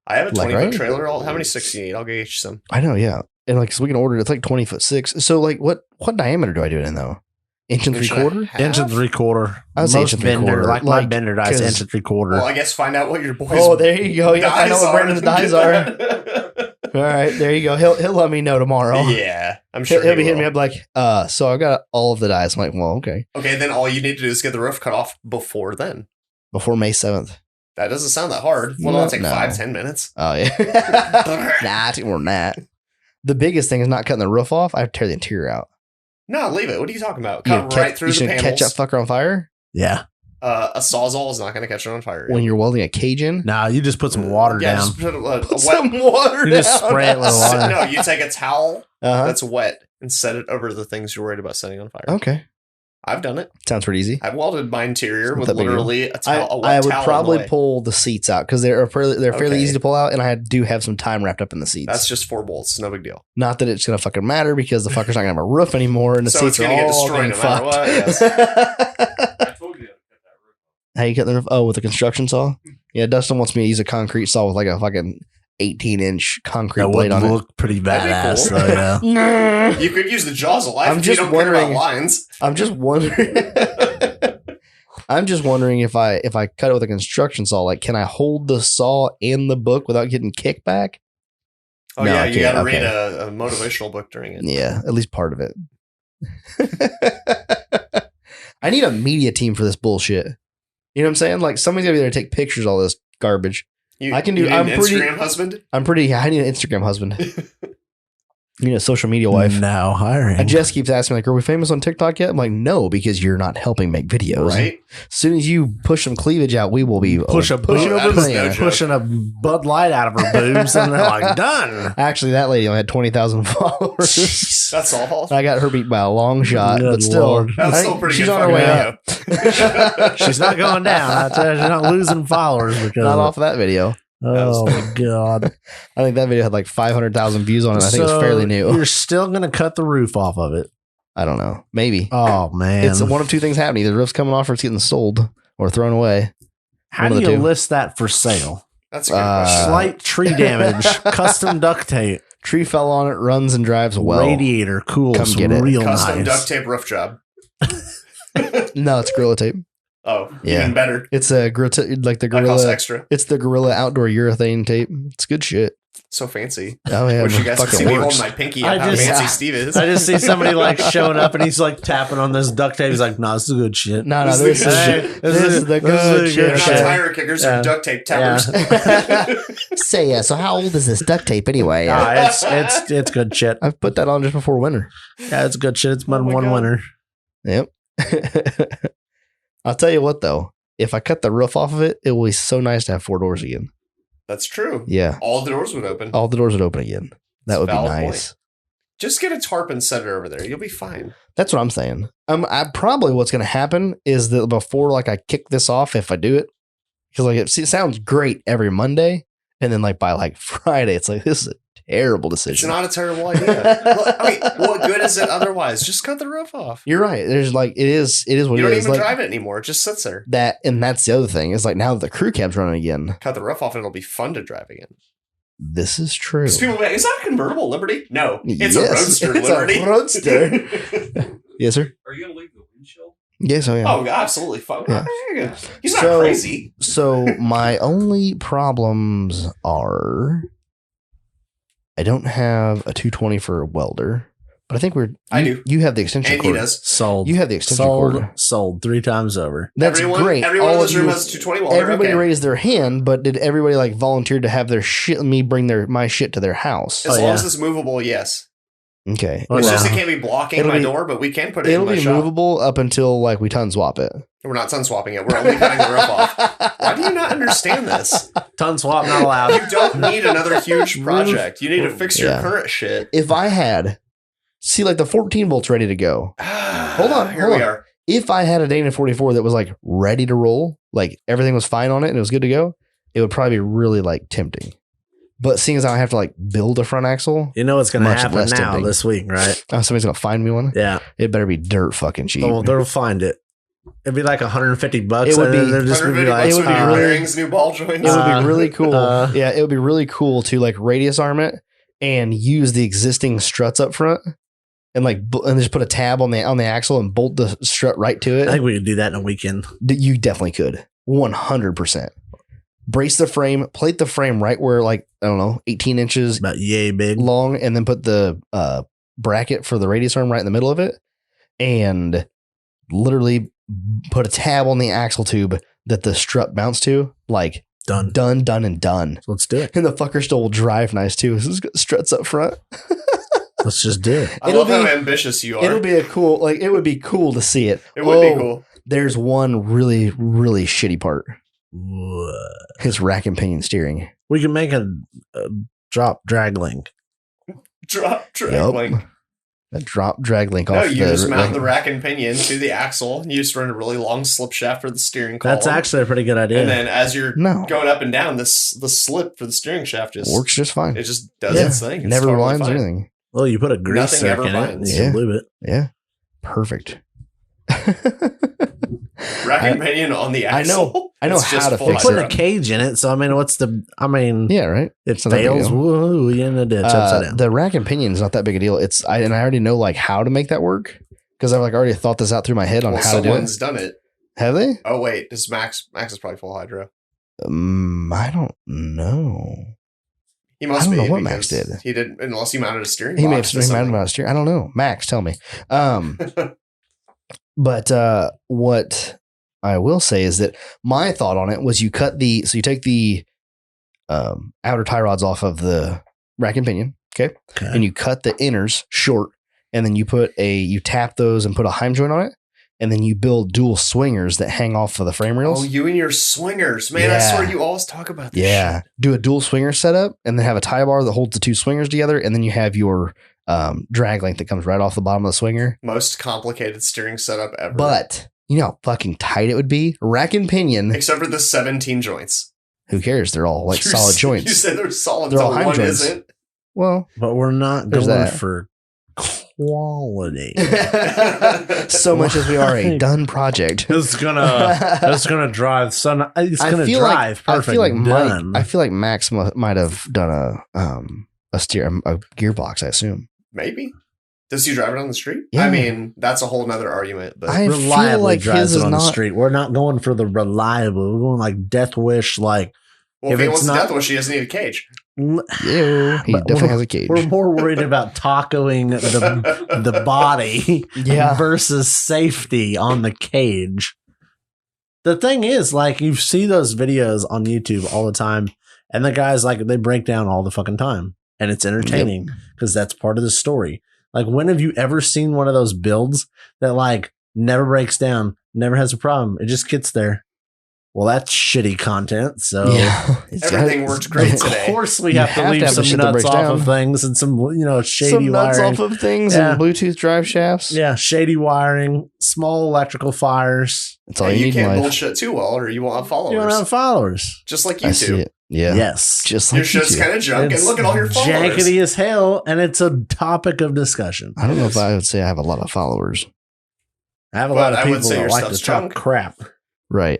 I have a Like, 20-foot right? trailer. How many sticks do you need? I'll get you some. I know, yeah, and like so we can order. It's like 20'6". So like, what diameter do I do it in though? Inch and Inch 3/4. and a half? Inch and 3/4. I would say Most inch and bender, 3/4. like my Like, bender dies 'cause- inch and 3/4. Well, I guess find out what your boys. Oh, there you go. Yeah, I know dies what are. Brandon's dies are. All right, there you go. He'll let me know tomorrow. Yeah, I'm sure He'll he be hitting will. me up like, so I've got all of the dies. I'm like, well, okay, Okay, then all you need to do is get the roof cut off before then. before May 7th. That doesn't sound that hard. Well, No, it'll take no. 5-10 minutes. Oh yeah, nah, it's more than that. The biggest thing is not cutting the roof off. I have to tear the interior out. No, leave it. What are you talking about? You Cut gonna right through you the should panels. catch that fucker on fire yeah. A sawzall is not going to catch it on fire. when you're welding a cage in. Nah, you just put some water yeah, down. Just put a Put wet. some water You down. just spray it with water. No, you take a towel Uh-huh. that's wet and set it over the things you're worried about setting on fire. Okay, I've done it. sounds pretty easy. I've welded my interior Not with that big of a- literally a towel. a wet I would towel probably in the way. pull the seats out because they're fairly Okay. easy to pull out, and I do have some time wrapped up in the seats. That's just 4 bolts. No big deal. Not that it's gonna fucking matter because the fucker's not gonna have a roof anymore, and the So seats it's are gonna get all destroyed getting no matter fucked. what, I told you to cut that roof off. How you cut the roof? Oh, with a construction saw. Yeah, Dustin wants me to use a concrete saw with like a fucking 18-inch concrete That blade would on look pretty That'd be badass, cool. though, yeah. it. You could use the jaws of life I'm if you just don't care about wondering- lines. I'm just wondering. I'm just wondering if I cut it with a construction saw, like, can I hold the saw and the book without getting kickback? Oh No, yeah, I you can't. got to Okay. read a motivational book during it. Yeah, at least part of it. I need a media team for this bullshit. You know what I'm saying? Like, somebody's gonna be there to take pictures of all this garbage. I can do- You need I'm an pretty- Instagram husband. I need an Instagram husband. You need a social media wife. Now hiring. And Jess keeps asking, like, are we famous on TikTok yet? I'm like, no, because you're not helping make videos. Right? As soon as you push some cleavage out, we will be pushing that over is no man. joke. pushing a Bud Light out of her boobs, and they're like, done. Actually, that lady only had 20,000 followers. Jeez. That's all. I got her beat by a long shot, Good but still, Lord. That's I still think pretty she's good on her way fucking up. video. She's not going down. I tell you, she's not losing followers because Not of off of that video. it. Oh my god! I think that video had like 500,000 views on it. I think it's So fairly new. You're still gonna cut the roof off of it. I don't know. Maybe. Oh man! It's one of two things happening. Either the roof's coming off or it's getting sold or thrown away. How one do of the you two. list that for sale? That's a good question. Slight tree damage, custom duct tape, Tree fell on it, runs and drives well. radiator cools come get it. real Custom nice. duct tape roof job. No, it's Gorilla Tape. Oh, Yeah. even better. It's a like the That costs Gorilla. extra. It's the Gorilla outdoor urethane tape. It's good shit. So fancy. Oh yeah, Wish you it guys could see fucking me works. holding my pinky I up how just- fancy Steve is. I just see somebody like showing up and he's like tapping on this duct tape. He's like, "No, this is good shit." No, This this is is the Hey, shit. this is the good shit. They're not Okay. tire kickers, Yeah. they're duct tape tappers. Say so how old is this duct tape anyway? It's good shit. I've put that on just before winter. Yeah, it's good shit. It's been Oh my one God. winter. Yep. I'll tell you what though, if I cut the roof off of it, it will be so nice to have 4 doors again. That's true. Yeah, All the doors would open. all the doors would open again. That That's would a be valid nice. Just get a tarp and set it over there. You'll be fine. That's what I'm saying. I probably what's going to happen is that before like I kick this off, if I do it, because like it sounds great every Monday, and then like by like Friday, it's like this is a terrible It's decision. not a terrible idea. Well, I mean, what good is it otherwise? Just cut the roof off. You're right. There's like it is what You it don't is. even Like, drive it anymore. It just sits there. that, and that's the other thing is like now that the crew cab's running again. Cut the roof off and it'll be fun to drive again. This is true. Because people will be like, is that a convertible Liberty? No, it's Yes, a Roadster it's a Liberty. Roadster. Yes, sir. Are you gonna leave the windshield? Yes, I am. Oh, absolutely. Fuck. Yeah. He's not So- crazy. So my only problems are I don't have a 220 for a welder, but I think I do. You have the extension And he cord. does. Sold. You have the extension sold. cord. Sold 3 times over. That's great. Everyone All in of this room you- has a 220 welder. Everybody okay. raised their hand, but did everybody like volunteer to have their shit? Me bring my shit to their house. As Oh, long yeah. as it's movable, yes. Okay, Oh, It's yeah. just it can't be blocking It'll my be- door, but we can put it it'll in my be shop. movable up until like we ton swap it. We're not sun swapping it. We're only cutting the roof off. Why do you not understand this? Ton swap not allowed. You don't need another huge project. You need to fix your Yeah. current shit. If I had, see, like the 14 volts ready to go. Hold on, Here hold we on. are. If I had a Dana 44 that was like ready to roll, like everything was fine on it and it was good to go, it would probably be really like tempting. But seeing as how I have to like build a front axle, You know what's going to Much happen less now tempting. this week, right? somebody's gonna find me one. Yeah. It better be dirt fucking cheap. Oh, they'll find it. It'd be like $150. It would and then be- they're just gonna be 150 like, bucks would be uh, new really- bearings, new ball joints. It would Uh, be really cool. uh, It would be really cool to like radius arm it and use the existing struts up front and like and just put a tab on the axle and bolt the strut right to I it. think we could do that in a weekend. You definitely could. 100%. Brace the frame, plate the frame right where like I don't know, 18 inches About yay big. long, and then put the bracket for the radius arm right in the middle of it, and literally put a tab on the axle tube that the strut mounts to. Like Done. done, and done. Let's do it. And the fucker still will drive nice too. This got struts up front. Let's just do it. I it'll love how be- ambitious you are. It'll be a cool, like it would be cool to see it. It would be cool. There's one really, really shitty part. His rack and pinion steering. We can make a drop drag link. Drop, drag Yup. link. A drop drag link No, off you the just mount the rack and pinion to the axle. And you just run a really long slip shaft for the steering column. That's actually a pretty good idea. And then as you're No. going up and down, the slip for the steering shaft just works just fine. It just does Yeah. its thing. It's Never totally lines or fine. anything. well, you put a grease Nothing sack ever in it. binds. You can Yeah. lube it. Yeah. Perfect. Rack and pinion on the I axle. I know It's how just to full fix We're putting it. a cage in it, so I mean, Yeah, right. it It's not that big a fails. deal. Woo, you in the ditch upside down. The rack and pinion is not that big a deal. I already know like how to make that work because I've like already thought this out through my head on Well, how to do it. someone's done it. Have they? Oh wait, this Max is probably full hydro. I don't know. He must I don't be. know what Max because did. He did unless he mounted a steering. He may box have to mad something. about a steer. I don't know. Max, tell me. But what I will say is that my thought on it was you take the outer tie rods off of the rack and pinion, okay? And you cut the inners short, and then you tap those and put a Heim joint on it, and then you build dual swingers that hang off of the frame reels. Oh, you and your swingers, man! I Yeah. swear you always talk about this. Yeah. shit. Do a dual swinger setup and then have a tie bar that holds the two swingers together. And then you have your drag length that comes right off the bottom of the swinger. Most complicated steering setup ever. But you know how fucking tight it would be? Rack and pinion. except for the 17 joints. Who cares? They're all like You solid s- joints. You said they're solid. They're all Until Heim one joints. isn't. Well, But we're not There's going that. for quality. so much as we are a done project. It's gonna drive. It's gonna drive perfect. I feel like done. I feel like Max might have done a gearbox. I assume. Maybe. Does he drive it on the street? Yeah. I mean, that's a whole nother argument. But I feel reliably like drives his it is on the not. street. We're not going for the reliable. We're going like Death Wish. Like well, if if he it's wants not- Death Wish, he doesn't need a cage. Ew, he But definitely has a cage. we're more worried about tacoing the body Yeah. versus safety on the cage. The thing is, like, you see those videos on YouTube all the time, and the guys, like, they break down all the fucking time, and it's entertaining because that's part of the story. Like, when have you ever seen one of those builds that, like, never breaks down, never has a problem? It just gets there. Well, that's shitty content. So, Yeah, Everything worked great of today. course, we You have to have to leave have the some shit that nuts breaks off down. of things and some, shady Some nuts wiring. off of things Yeah. and Bluetooth drive shafts. Yeah, shady wiring, small electrical fires. That's all Hey, you you need in can't life. bullshit too well, or you won't have followers. You don't have followers. Just like I you see two. it. Yeah. Yes. Just Your like shit's you do. kind of junk, It's and look at all your followers. jankety as hell, and it's a topic of discussion. I don't know if I would say I have a lot of followers. I have a But lot of I would people say that your like to stuff's talk junk. crap. Right.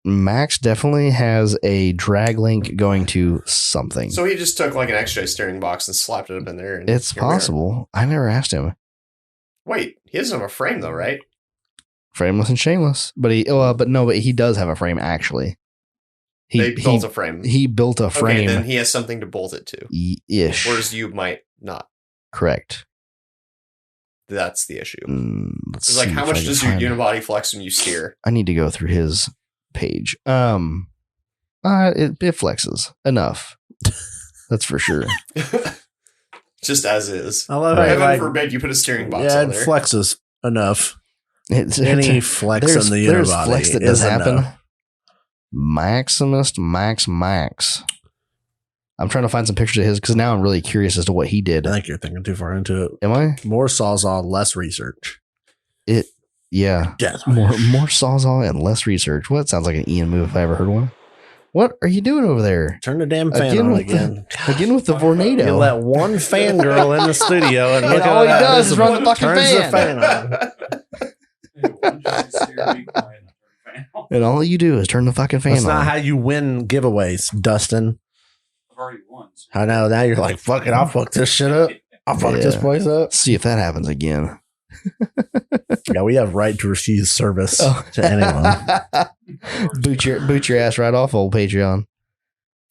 Max definitely has a drag link going to something. So he just took like an XJ steering box and slapped it up in there. And It's here we are. possible. I never asked him. Wait, he doesn't have a frame though, right? Frameless and shameless. But he does have a frame actually. They built a frame. He built a Okay, frame then he has something to bolt it to. ish. Whereas you might not. Correct. That's the issue. Let's It's like, see how if I much can does your find- unibody flex when you steer? I need to go through his page. It flexes enough. That's for sure. Just as is. I love Right. how Heaven like, forbid you put a steering box yeah, on it there. flexes enough. It's Any flex there's on the there's unibody flex that is does happen. enough. Maximist Max. I'm trying to find some pictures of his because now I'm really curious as to what he did. I think you're thinking too far into it. Am I? More Sawzall, less research. Yeah. Death More Wish. Sawzall and less research. Well, that sounds like an Ian move if I ever heard one. What are you doing over there? Turn the damn fan Again on with again. Again with the Vornado. You let one fangirl in the studio and, And look all at he that. does is run the fucking Turns fan. the fan on. And all you do is turn the fucking fan That's on. not how you win giveaways, Dustin. I've already won. I know. Now you're like, fuck it. I'll fuck this shit up. I'll fuck this Yeah. place up. See if that happens again. Yeah, we have right to refuse service Oh. to anyone. boot your ass right off old Patreon.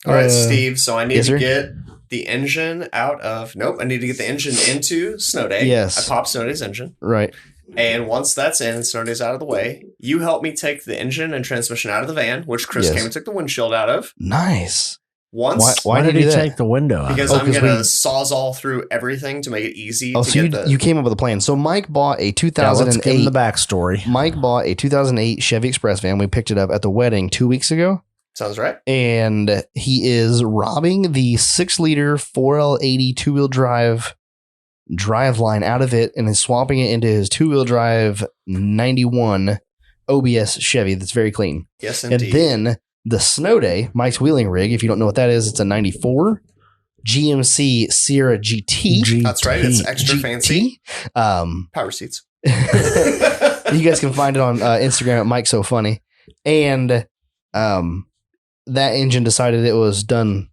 All right, Uh, Steve. So I need yes, to sir? get the engine out of. Nope, I need to get the engine into Snow Day. Yes. I popped Snow Day's engine. Right. And once that's in and Snow Day's out of the way, you help me take the engine and transmission out of the van, which Chris Yes. came and took the windshield out of. Nice. Once, Why did he you do that? take the window out? because Oh, I'm 'cause going to we- sawzall through everything to make it easy Oh, to so get you the. came up with a plan. So Mike bought a Yeah, let's give him 2008. the backstory. Mike bought a 2008 Chevy Express van. We picked it up at the wedding 2 weeks ago. Sounds right. And he is robbing the 6-liter 4L80 two-wheel drive line out of it and is swapping it into his two-wheel drive 91 OBS Chevy that's very clean. Yes, indeed. And then the Snow Day, Mike's wheeling rig, if you don't know what that is, it's a 94 GMC Sierra GT. That's right. It's extra fancy. GT. Power seats. You guys can find it on Instagram at Mike So Funny. And that engine decided it was done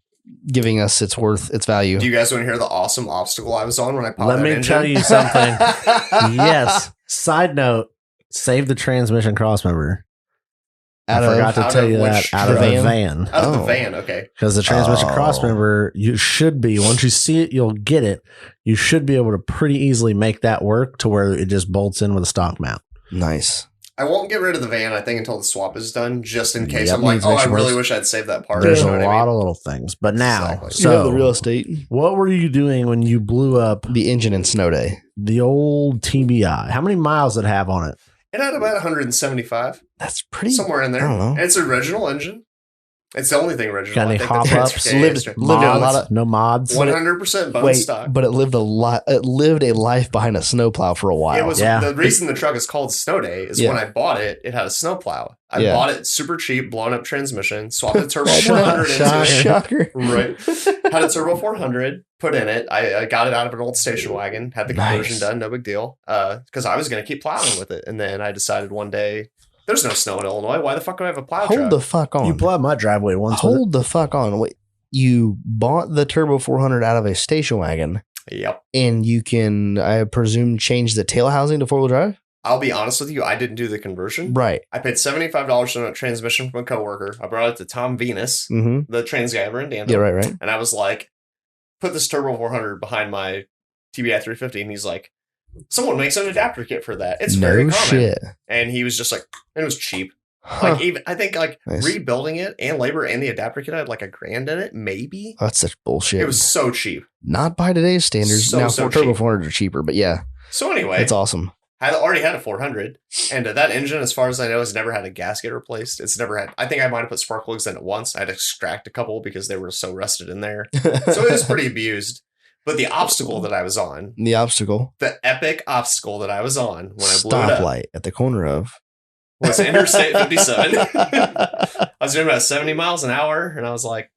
giving us its worth, its value. Do you guys want to hear the awesome obstacle I was on when I popped Let that me engine? tell you something. Yes. Side note, save the transmission crossmember. I forgot to Out tell of you that. which Out of the van? van. Out of the Oh. van, okay. Because the transmission Oh. crossmember, you should be, once you see it, you'll get it. You should be able to pretty easily make that work to where it just bolts in with a stock mount. Nice. I won't get rid of the van, I think, until the swap is done, just in case. Yep, I'm like, needs oh, I extra really parts. wish I'd saved that part. There's You a know what I lot mean? of little things. But now, Exactly. You have so the real estate, what were you doing when you blew up the engine in Snow Day. the old TBI? How many miles did it have on it? It had about 175, That's pretty. somewhere in there. I don't know. And it's an original engine. It's the only thing original. Got any I think hop the ups? transportation- Lived a Mods? lot of- no mods. 100% bone Wait, stock. but it lived a lot. It lived a life behind a snowplow for a while. It was Yeah. the reason the truck is called Snow Day is Yeah. when I bought it, it had a snowplow. I Yeah. bought it super cheap, blown up transmission, swapped the turbo 400 into it. Shocker. Right. Had a turbo 400 put in it. I got it out of an old station wagon, had the conversion Nice. done, no big deal. Because I was going to keep plowing with it. And then I decided one day, there's no snow in Illinois. Why the fuck do I have a plow Hold truck? the fuck on. You plowed my driveway once. with Hold the fuck on. Wait. You bought the Turbo 400 out of a station wagon, Yep. and you can, I presume, change the tail housing to 4-wheel drive? I'll be honest with you, I didn't do the conversion. Right. I paid $75 on a transmission from a coworker. I brought it to Tom Venus, Mm-hmm. the trans guy over in Danville. Yeah, right. And I was like, put this Turbo 400 behind my TBI 350. And he's like, someone makes an adapter kit for that. It's very No common. shit. And he was just like, and it was cheap. Huh. Like, even I think like Nice. rebuilding it and labor and the adapter kit had like $1,000 in it, maybe. That's such bullshit. It was so cheap. not by today's standards. So, now, so Turbo cheap. 400 are cheaper, but yeah, So anyway, it's awesome. I already had a 400, and that engine, as far as I know, has never had a gasket replaced. It's never had. I think I might have put spark plugs in it once. I had to extract a couple because they were so rusted in there. So it was pretty abused. But the obstacle that I was on, The obstacle. the epic obstacle that I was on when I blew it up, Stoplight at the corner of. was Interstate 57. I was doing about 70 miles an hour, and I was like,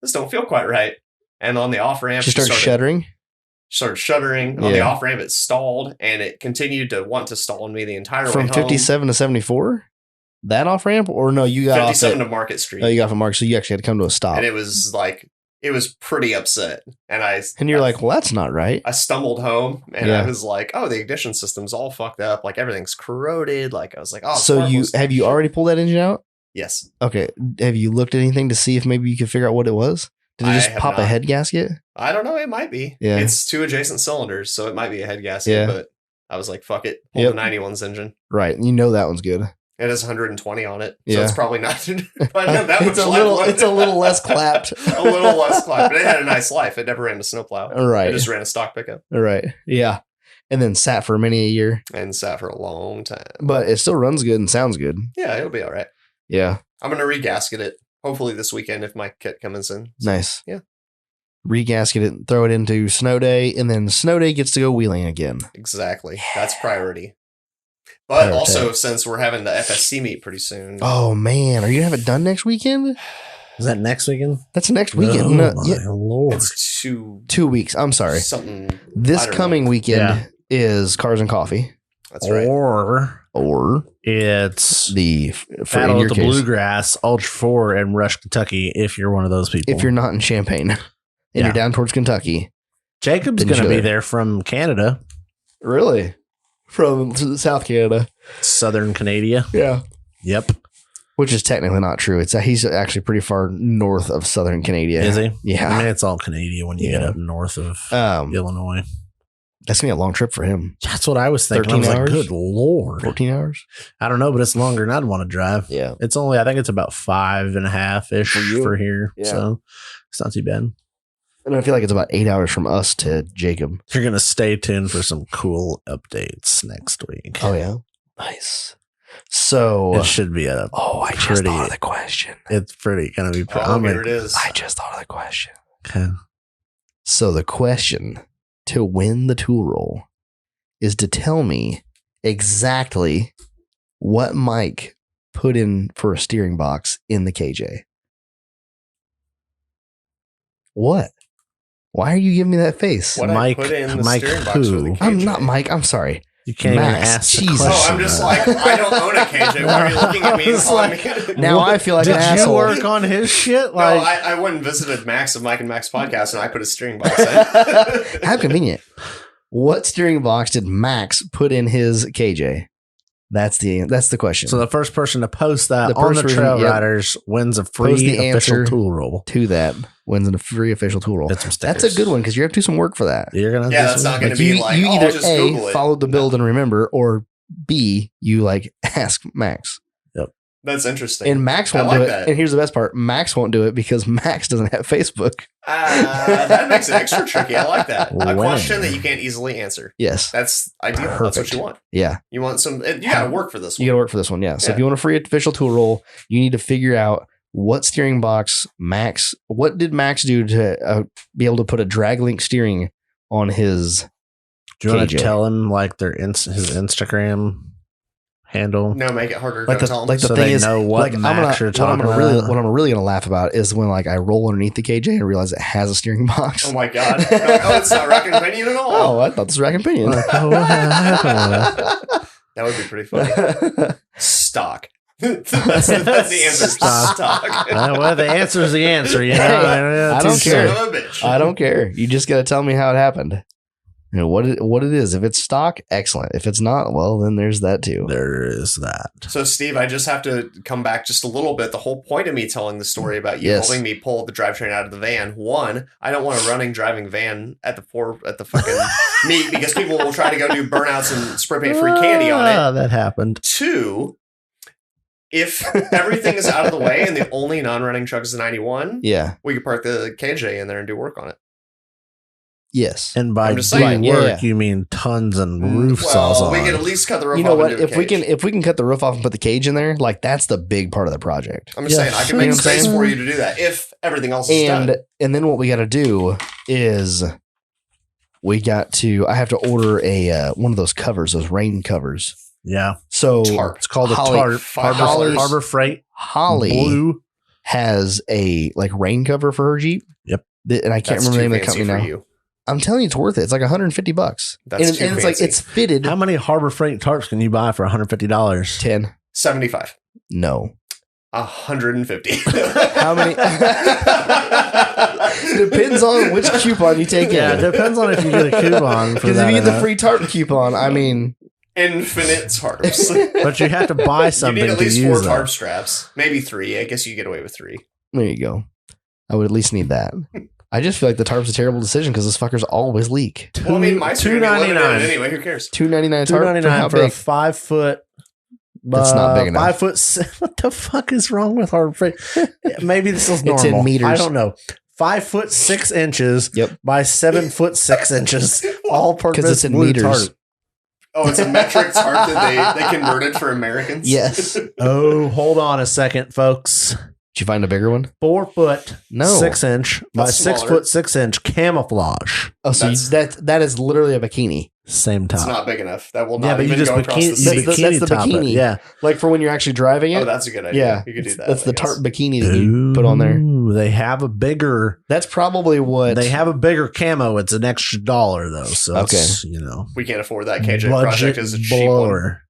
this don't feel quite right. And on the off ramp, She started shuddering. started shuddering. On the Yeah. off ramp, it stalled, and it continued to want to stall on me the entire way From home. 57 to 74? That off ramp? Or no, you got off 57 at, to Market Street. oh, you got from Mark, so you actually had to come to a stop. And it was like, it was pretty upset. And And you're like, well, that's not right. I stumbled home and Yeah. I was like, oh, the ignition system's all fucked up. Like everything's corroded. Like I was like, oh, So you sparkless. have you already pulled that engine out? Yes. Okay. Have you looked at anything to see if maybe you could figure out what it was? Did it I just have pop a not. head gasket? I don't know. It might be. Yeah. It's two adjacent cylinders, so it might be a head gasket. Yeah. But I was like, fuck it. Pull Yep. the 91's engine. Right. You know that one's good. It has 120 on it. So Yeah. it's probably not, probably not that much it's a life little left. it's a little less clapped. a little less clap. But it had a nice life. It never ran a snowplow. It Right. just ran a stock pickup Right. Yeah. And then sat for many a year. and sat for a long time. But it still runs good and sounds good. Yeah, it'll be all right. Yeah. I'm going to regasket it hopefully this weekend if my kit comes in. Nice. Yeah. Regasket it, throw it into Snow Day, and then Snow Day gets to go wheeling again. Exactly. That's priority. But Priority. also, since we're having the FSC meet pretty soon, Oh man, are you gonna have it done next weekend? Is that next weekend? That's next weekend. Oh, No, my yeah, Lord. it's 2 weeks. I'm sorry. something. This I don't coming know. weekend Yeah. is Cars and Coffee, That's right. Or or it's the for in Battle your at the case, Bluegrass, Ultra 4 in Rush, Kentucky, if you're one of those people. if you're not in Champaign and Yeah. you're down towards Kentucky. Jacob's Then going to you be should. there from Canada, Really, from South Canada. Southern Canada. Yeah, Yep. which is technically not true. It's he's actually pretty far north of Southern Canada. Is he? Yeah. I mean, it's all Canadian when you get Yeah. up north of Illinois. That's gonna be a long trip for him. That's what I was thinking. 13 I was hours? like, good Lord. 14 hours. I don't know, but it's longer than I'd want to drive. Yeah. It's only, I think it's about 5.5-ish For you? for here. Yeah. So it's not too bad. And I feel like it's about 8 hours from us to Jacob. You're going to stay tuned for some cool updates next week. Oh yeah. Nice. So It should be a, I just pretty- thought of the question. it's pretty going to be, Oh, here it is. I just thought of the question. Okay. So the question to win the tool roll is to tell me exactly what Mike put in for a steering box in the KJ. What? Why are you giving me that face? What Mike- I put in the Mike steering box for the who? KJ. I'm not Mike. I'm sorry. You can't even Max, ask the Jesus. Oh, question. I'm just like, I don't own a KJ. Why are you looking at me and It's calling like- me? Now I feel like Did an you asshole. work on his shit? No, Like, I went and visited Max of Mike and Max podcast, and I put a steering box in. How convenient. What steering box did Max put in his KJ? That's the question. so the first person to post that The on first the person, Trail yep. Riders wins a Post free the official answer. tool roll. to that wins in a free official tool roll. Get some That's stickers. a good one because you have to do some work for that. You're gonna Yeah, do that's some- not going to you be like, you oh, either I'll just Google A, it. follow the build and remember, or B, you like ask Max. That's interesting. And Max I won't like do it. that. And here's the best part: Max won't do it because Max doesn't have Facebook. That makes it extra tricky. I like that. A When? question that you can't easily answer. Yes. That's ideal. That's what Perfect. you want. Yeah. You want some. You got to work for this You one. got to work for this one. Yeah. So Yeah. if you want a free official tool roll, you need to figure out what steering box Max. What did Max do to be able to put a drag link steering on his? Do you want to KJ. tell him like his Instagram handle? No, make it harder. Like Don't the- tell them. like the so thing they is, know what like, Max you're what I'm talking gonna really, about. what I'm really gonna laugh about is when like I roll underneath the KJ and realize it has a steering box. Oh my god! Oh, it's not Rack and Pinion at all. Oh, I thought this was rack and pinion. Like, oh, what happened? That would be pretty funny. Stock. that's the answer. Stock. Well, the answer is the answer. You know, Hey, I don't Too care. soon. Son of a bitch. I don't care. You just got to tell me how it happened. You know, what it is. If it's stock, excellent. If it's not, well, then there's that too. There is that. So, Steve, I just have to come back just a little bit. The whole point of me telling the story about you Yes. helping me pull the drivetrain out of the van. One, I don't want a running driving van at the fucking meet because people will try to go do burnouts and spray paint free candy on it. That happened. Two, if everything is out of the way and the only non-running truck is the 91, Yeah. we could park the KJ in there and do work on it. Yes. And by I'm just doing saying, work, yeah. you mean tons and roof saws Well, on. we can at least cut the roof You know off what? and do a cage. If we can cut the roof off and put the cage in there, like that's the big part of the project. I'm just Yeah. saying, I can You know make what I'm space saying? for you to do that if everything else is And done. then what we got to do is I have to order a one of those covers, those rain covers. Yeah, So Tarp. it's called a Holly- tarp. $5. Harbor Freight Holly Blue. has a like rain cover for her Jeep. Yep. And I can't That's remember the too name of the fancy company for now. you. I'm telling you, it's worth it. It's like $150. That's and too and it's like fancy. it's fitted. How many Harbor Freight tarps can you buy for $150? 10. 75. No. 150. How many? Depends on which coupon you take Yeah, it in. depends on if you get a coupon for Because that. if you or get the not. free tarp coupon, I mean, Infinite tarps. But you have to buy You something need at to least use 4 tarp that. straps. Maybe 3. I guess you get away with 3. there you go. I would at least need that. I just feel like the tarp's a terrible decision because those fuckers always leak. Well, I mean, my $2.99. anyway. Who cares? $2.99 tarp. $2.99 for a 5 foot. That's not big enough. 5 foot. What the fuck is wrong with Harbor Freight? Maybe this is It's normal. in meters. I don't know. 5 foot 6 inches Yep. by 7 foot 6 inches. All purpose Because it's in blue meters. tarp. Oh, it's a metric tarp that they converted for Americans? Yes. Did Oh, hold on a second, folks. you find a bigger one? 4 foot No. 6 inch by That's 6 smaller. foot 6 inch camouflage. Oh, so that is literally a bikini. Same It's top. not big enough. That will Yeah, not but you even just go across bikini, the you seat. That's bikini the top it. bikini. Yeah. Like for when you're actually driving it. Oh, that's a good idea. yeah. You could do that. That's I the guess. tarp bikini that you put on there. Ooh, they have a bigger. That's probably what They have a bigger camo. It's an extra $1 though, so it's, We can't afford that KJ project as a cheap one. blower.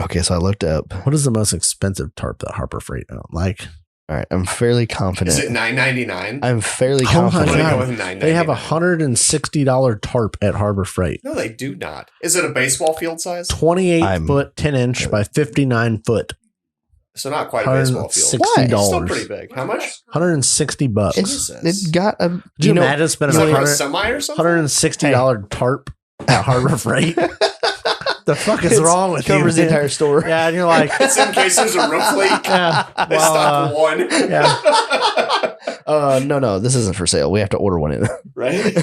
Okay, so I looked up. What is the most expensive tarp that Harbor Freight own? Like, All right, I'm fairly confident. Is it $9.99? I'm fairly Oh my I'm confident. gonna God. go with $9.99. they have a $160 tarp at Harbor Freight. No, they do not. Is it a baseball field size? 28 I'm- foot 10 inch by 59 foot. So not quite a baseball field. $160. It's still pretty big. How much? $160. It's Jesus. it got a. Do Do you you know? imagine spending Is it for a $100 semi or something? $160 tarp at Harbor Freight? The fuck is It's- wrong with you? covers the man? entire store. Yeah, and you're like, It's in case there's a roof leak. yeah, They stock one. yeah. No, this isn't for sale. We have to order one in. Right?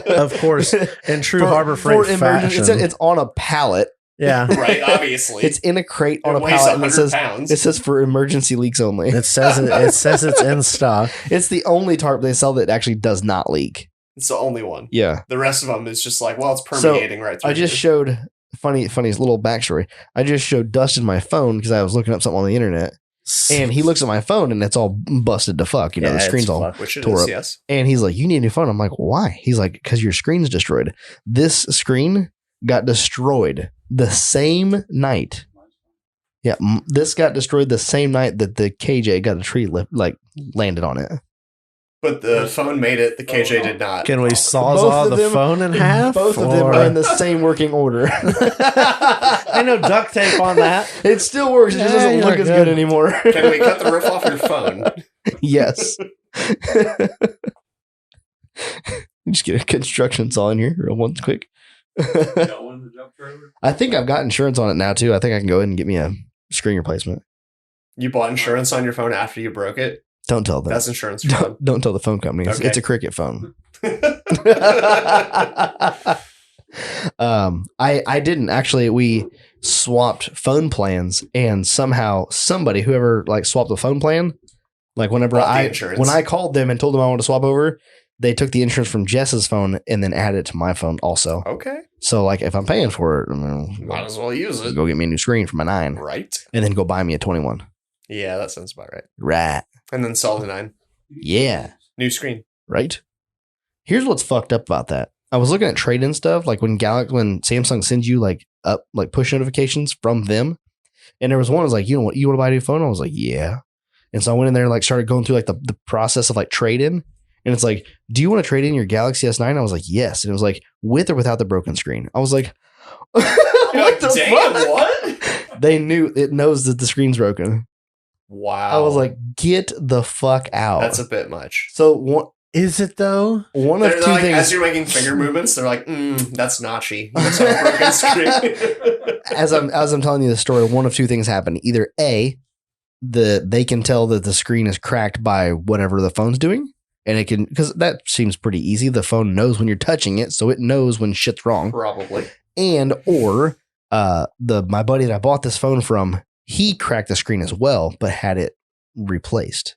Of course, in true Harbor Freight for emergency, fashion. it's on a pallet. Yeah, Right, obviously. It's in a crate on it a weighs pallet, and 100 pounds. it says for emergency leaks only. it says it's in stock. It's the only tarp they sell that actually does not leak. It's the only one. Yeah. The rest of them is just like, well, it's permeating right through. I just here. showed funniest little backstory. I just showed Dustin my phone because I was looking up something on the internet, and he looks at my phone and it's all busted to fuck. You know, Yeah, the it's screen's all. fucked. Which it tore is, up. yes. And he's like, "You need a new phone." I'm like, "Why?" He's like, "Because your screen's destroyed. This screen got destroyed the same night. Yeah, this got destroyed the same night that the KJ got a tree landed on it. But the phone made it. The KJ did not. Can we Both sawzall of the them- phone in half? Both of them or- are in the same working order. I know duct tape on that. It still works. It just Yeah, doesn't you're look as good. good anymore. Can we cut the roof off your phone? Yes. Just get a construction saw in here real one quick. Got one in the dump trailer. I think I've got insurance on it now too. I think I can go ahead and get me a screen replacement. You bought insurance on your phone after you broke it? Don't tell them. That's insurance fraud. Don't tell the phone company. It's, Okay. it's a Cricket phone. I didn't actually. We swapped phone plans, and somehow whoever swapped the phone plan, whenever Bought the insurance. when I called them and told them I wanted to swap over, they took the insurance from Jess's phone and then added it to my phone also. Okay. So if I'm paying for it, Might as well use it. go get me a new screen for my 9, Right. and then go buy me a 21. Yeah, that sounds about right. Right? And then sell the 9. Yeah. New screen. Right. Here's what's fucked up about that. I was looking at trade-in stuff, when Samsung sends you push notifications from them, and there was one that was like, you know what, you want to buy a new phone? I was like, yeah. And so I went in there and started going through the process of trade-in, and it's like, do you want to trade in your Galaxy S9? I was like, yes. And it was like, with or without the broken screen. I was like, You're what like, the damn, fuck? what? It knows that the screen's broken. Wow. I was like, get the fuck out. that's a bit much. So Is it though? one of They're two like, things. as you're making finger movements, they're like, that's notchy. You just have a broken screen. as I'm telling you the story, one of two things happen. Either A, they can tell that the screen is cracked by whatever the phone's doing, and it can, because that seems pretty easy. The phone knows when you're touching it, so it knows when shit's wrong. Probably. And or my buddy that I bought this phone from, he cracked the screen as well, but had it replaced.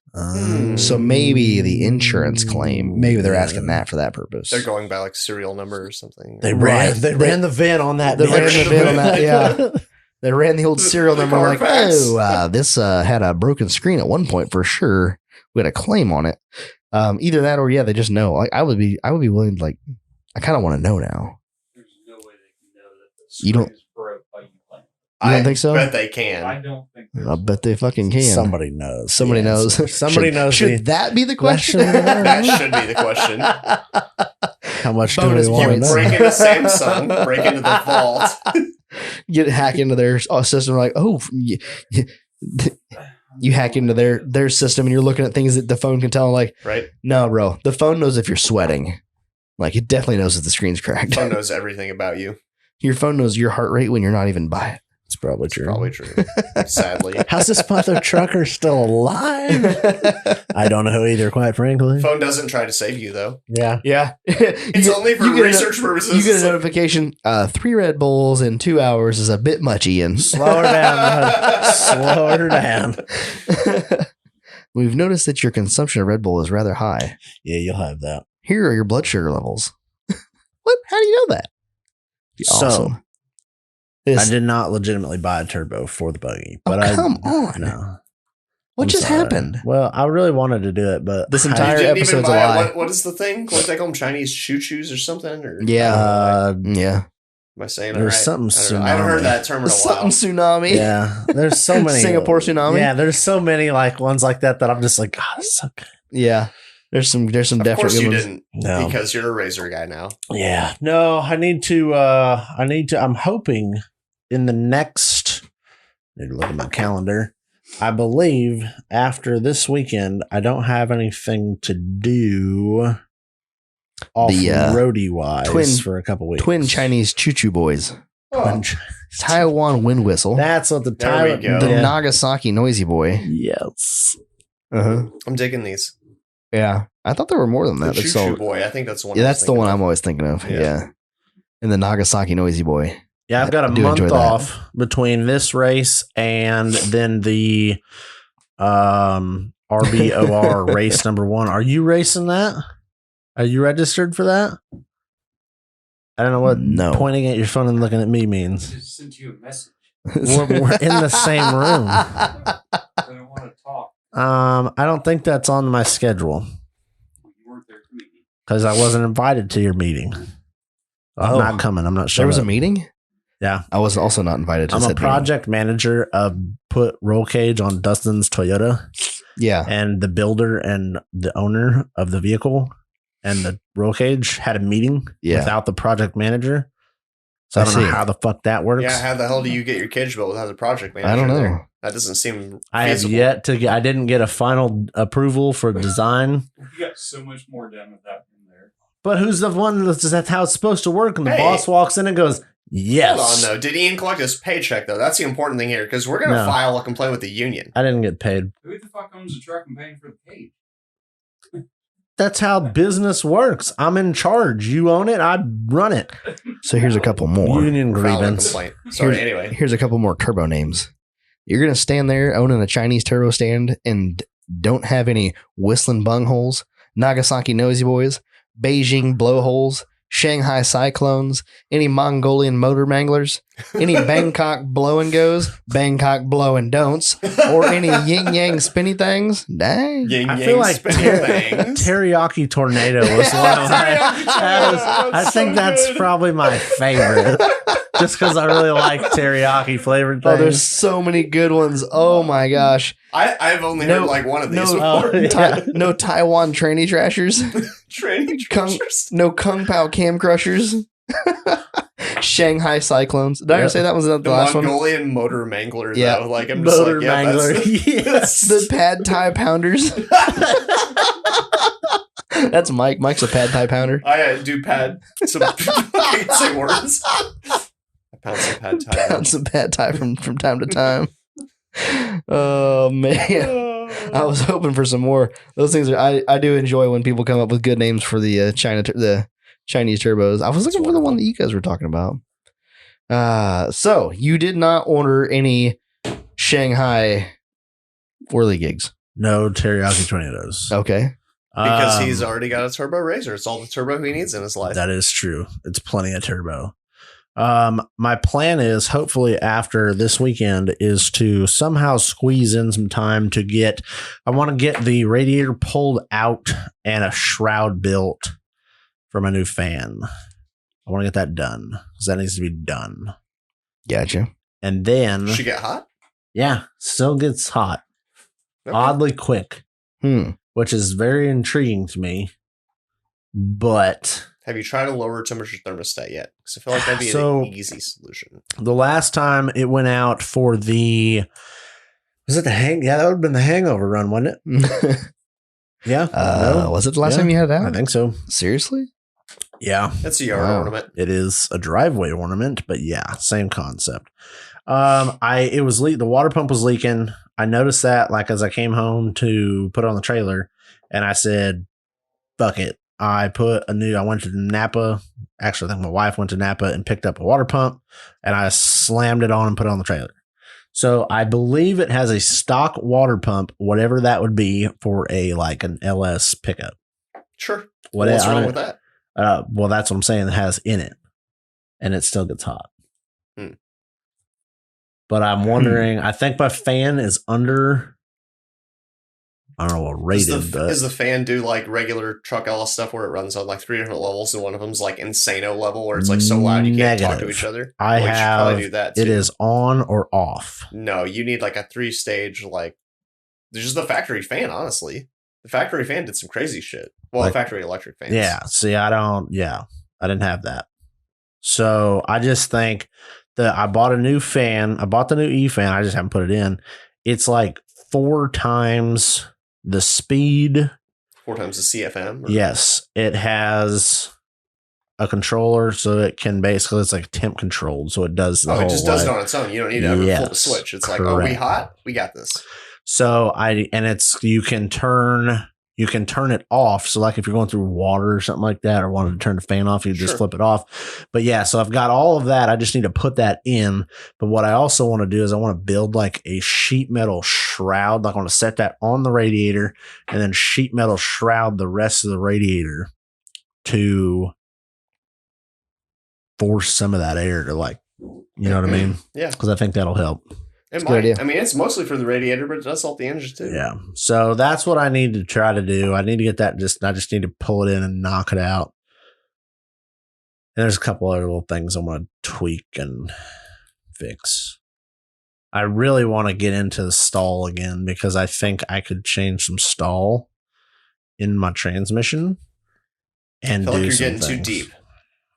So maybe the insurance claim, maybe they're asking that for that purpose. They're going by serial number or something. They Right. ran the VIN on that. They bitch. ran the VIN on that, yeah. They ran the old serial The number like, Carfax. this had a broken screen at one point for sure. We had a claim on it. Either that or they just know. I would be willing to I kind of want to know now. There's no way they can know that the You don't- screen is broke by you playing. You don't think so? Bet they I can. don't think I bet they fucking can. Somebody knows. Somebody the answer. knows. Somebody Should- knows. Should that be the question? That should be the question. How much Bonus do we want to points. know? Break into Samsung, break into the vault. Get hack into their system like, you hack into their system and you're looking at things that the phone can tell. Like, Right? no, bro, the phone knows if you're sweating. It definitely knows that the screen's cracked. Phone knows everything about you. Your phone knows your heart rate when you're not even by it. It's probably true. Probably true. Sadly. How's this mother trucker still alive? I don't know either, quite frankly. Phone doesn't try to save you though. Yeah. Yeah. It's only for research purposes. You get It's a like- notification, 3 Red Bulls in 2 hours is a bit much, Ian. Slow her down. bud. Slow her down. We've noticed that your consumption of Red Bull is rather high. Yeah, you'll have that. Here are your blood sugar levels. What? How do you know that? Be So, awesome. I This- did not legitimately buy a turbo for the buggy, but come on. No. what I'm just sorry. happened? Well, I really wanted to do it, but This You entire didn't even episode's a buy lie. what is the thing? What they call them? Chinese choo-choos or something? Or Yeah. yeah, am I saying it there's right? something I haven't heard tsunami. that term in a Something while. tsunami. yeah. There's so many Singapore tsunami. Yeah, there's so many ones like that I'm just like, God, it's so good. Yeah. There's some Of definite course good you ones. didn't, No. because you're a razor guy now. Yeah. No, I need to I'm hoping in the next need to look at my calendar. I believe after this weekend, I don't have anything to do off roady wise for a couple weeks. Twin Chinese choo-choo boys. Twin Taiwan wind whistle. That's what the There we time. go. the Yeah. Nagasaki noisy boy. Yes. Uh-huh. I'm digging these. Yeah. I thought there were more than The that. Choo That's Choo all- Boy. I think that's the one. yeah, I was that's the thinking one of. I'm always thinking of. Yeah. Yeah. And the Nagasaki noisy boy. Yeah, I've got a I do month enjoy that. off between this race and then the RBOR race number 1. Are you racing that? Are you registered for that? I don't know what No. pointing at your phone and looking at me I means. just sent you a message. We're in the same room. I don't want to talk. I don't think that's on my schedule You weren't there to meet me. because I wasn't invited to your meeting. I'm Oh. not coming. I'm not sure. There was a meeting? Yeah. I was also not invited to I'm a said meeting. project manager of put roll cage on Dustin's Toyota, Yeah. and the builder and the owner of the vehicle and the roll cage had a meeting Yeah. without the project manager. So I don't know see. how the fuck that works. Yeah, how the hell do you get your cage built without a project manager? I don't know. there? That doesn't seem. I have feasible. yet to get, I didn't get a final approval for design. You got so much more done with that in there. But who's the one that's how it's supposed to work? And the Hey. boss walks in and goes, yes. Hold on, though. Did Ian collect his paycheck, though? That's the important thing here, because we're going to No. file a complaint with the union. I didn't get paid. Who the fuck owns the truck and paying for the cage? That's how business works. I'm in charge. You own it. I run it. So here's a couple more. Union File a grievance. complaint. Sorry, Here's- anyway. Here's a couple more turbo names. You're going to stand there owning a Chinese turbo stand and don't have any whistling bungholes, Nagasaki nosy boys, Beijing blowholes, Shanghai cyclones, any Mongolian motor manglers, any Bangkok blow and goes, Bangkok blow and don'ts, or any yin yang spinny things. Dang. Yin I yang feel like spinning things. Teriyaki Tornado was one of my. I think that's probably my favorite. Just because I really like teriyaki flavored Oh, there's things. so many good ones. Oh my gosh. I've only No- heard like one of these no- before. Yeah. No Taiwan tranny trashers. Training Kung- treasures. No Kung Pao cam crushers. Shanghai cyclones. Did I Yep. say that was the The last one? Mongolian motor mangler, Yeah. though. Like, I'm just Motor like, yeah, mangler. that's Yes. The pad thai pounders. That's Mike. Mike's a pad thai pounder. I do pad some I can't say words. I pound some pad thai. Pound some pad thai from time to time. Oh man, I was hoping for some more. Those things are. I do enjoy when people come up with good names for the the Chinese turbos. I was looking for the one that you guys were talking about. So you did not order any Shanghai whirly gigs. No teriyaki tornadoes. Okay. Because he's already got a turbo razor. It's all the turbo he needs in his life. That is true. It's plenty of turbo. My plan is hopefully after this weekend is to somehow squeeze in some time to get. I want to get the radiator pulled out and a shroud built for my new fan. I want to get that done because that needs to be done. Gotcha. And then, She get hot? yeah, still gets hot, Okay. oddly quick, which is very intriguing to me. But Have you tried a lower temperature thermostat yet? Because I feel like that'd be So- an easy solution. the last time it went out for the, was it the hang? Yeah, that would have been the hangover run, wasn't it? Yeah. No? Was it the last Yeah, time you had it out? I think so. Seriously? Yeah. It's a yard Wow. ornament. It is a driveway ornament, but yeah, same concept. The water pump was leaking. I noticed that like as I came home to put it on the trailer, and I said, fuck it. I went to Napa. Actually, I think my wife went to Napa and picked up a water pump, and I slammed it on and put it on the trailer. So I believe it has a stock water pump, whatever that would be for an LS pickup. Sure. What What's wrong with that? Well, that's what I'm saying. It has in it, and it still gets hot. Hmm. But I'm wondering. I think my fan is under. I don't know what rated, but Does the fan do like regular truck LS stuff where it runs on like 3 different levels and one of them's like insano level where it's like so loud you can't talk to Negative. each other? I You should have. probably do that too. It is on or off. No, you need like a 3-stage like. There's just the factory fan. Honestly, the factory fan did some crazy shit. Well, Like- the factory electric fans. Yeah. See, I don't. Yeah, I didn't have that. So I just think that I bought a new fan. I bought the new E fan. I just haven't put it in. It's like 4 times the speed. 4 times the CFM. or- Yes, it has a controller, so it can basically it's like temp controlled, so it does the Oh, whole it just does it way. on its own. You don't need to ever flip the Yes, switch. It's like, oh, we correct. hot? We got this. So you can turn it off. So like if you're going through water or something like that, or wanted to turn the fan off, you just Sure. flip it off. But yeah, so I've got all of that. I just need to put that in. But what I also want to do is I want to build like a sheet metal shroud. Like I want to set that on the radiator and then sheet metal shroud the rest of the radiator to force some of that air to like, you know what I mean? Yeah. Because I think that'll help. It a good might. idea. I mean, it's mostly for the radiator, but it does help the engine too. Yeah. So that's what I need to try to do. I need to get that I just need to pull it in and knock it out. And there's a couple other little things I want to tweak and fix. I really want to get into the stall again because I think I could change some stall in my transmission and I feel like do you're some getting too things. deep.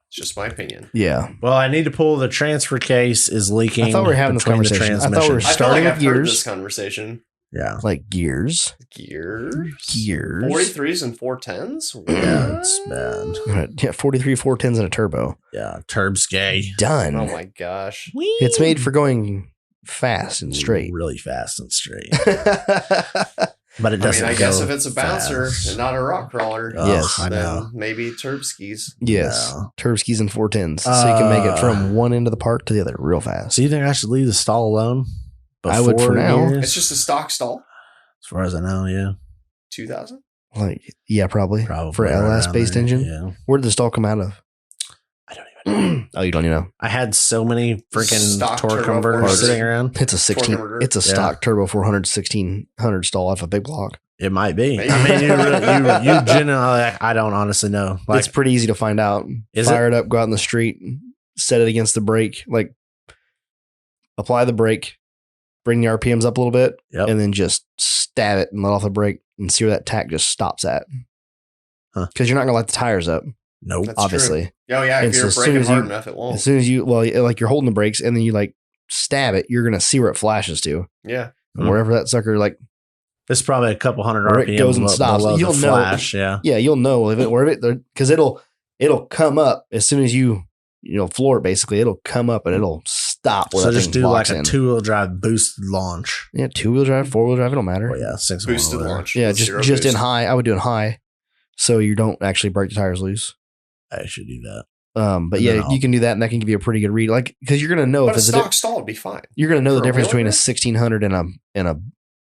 It's just my opinion. Yeah. Well, I need to pull the transfer case is leaking. I thought we were having this between the conversation. I thought we were transmissions. I feel starting like with I've heard gears. this conversation. Yeah. Like gears. Gears? 43s and 410s? Yeah, What? it's bad. Yeah, 43 410s and a turbo. Yeah, Turb's gay. Done. Oh my gosh. It's made for going fast and straight. Really fast and straight. Yes. But it I doesn't mean, I guess go if it's a bouncer fast. and not a rock crawler, Yes. I then know. maybe Turbskis. No. Turbskis and 410s. So you can make it from one end of the park to the other real fast. So you think I should leave the stall alone? I would for before now. gears? It's just a stock stall. As far as I know, yeah. 2000? Like, yeah, probably. Probably For an right LS around based there, engine. Yeah. Where did the stall come out of? I don't even know. Oh, you don't even know. I had so many freaking Stock torque turbo converters 400. sitting around. It's a 16. converter. It's a Yeah. stock turbo 400 1600 stall off a big block. It might be. Maybe. I mean, you generally, I don't honestly know. Like, It's pretty easy to find out. Is Fire it up, go out in the street, set it against the brake, like apply the brake, bring the RPMs up a little bit, Yep. and then just stab it and let off the brake and see where that tack just stops at. Huh. Because you're not going to light the tires up, nope. That's obviously. Oh, yeah. And If so you're as soon braking as hard you- enough, it won't. As soon as you, like you're holding the brakes and then you like stab it, you're going to see where it flashes to. Yeah. And Hmm. wherever that sucker, like, It's probably a couple hundred Where it RPM goes and stops. below You'll the know. flash. Yeah. yeah, you'll know if it, where it, because it'll come up as soon as you floor it basically. It'll come up and it'll stop. Where So that just thing do like locks a in. 2-wheel drive boosted launch. Yeah, 2-wheel drive, 4-wheel drive, it don't matter. Oh yeah, 6 Boosted launch. Yeah, with just zero in boost. high. I would do it in high, so you don't actually break the tires loose. I should do that. But And then yeah, I'll- you can do that, and that can give you a pretty good read. Like, because you're gonna know But if a it's stock stall would be fine. you're gonna know the for a difference wheel between a drive? 1600 and a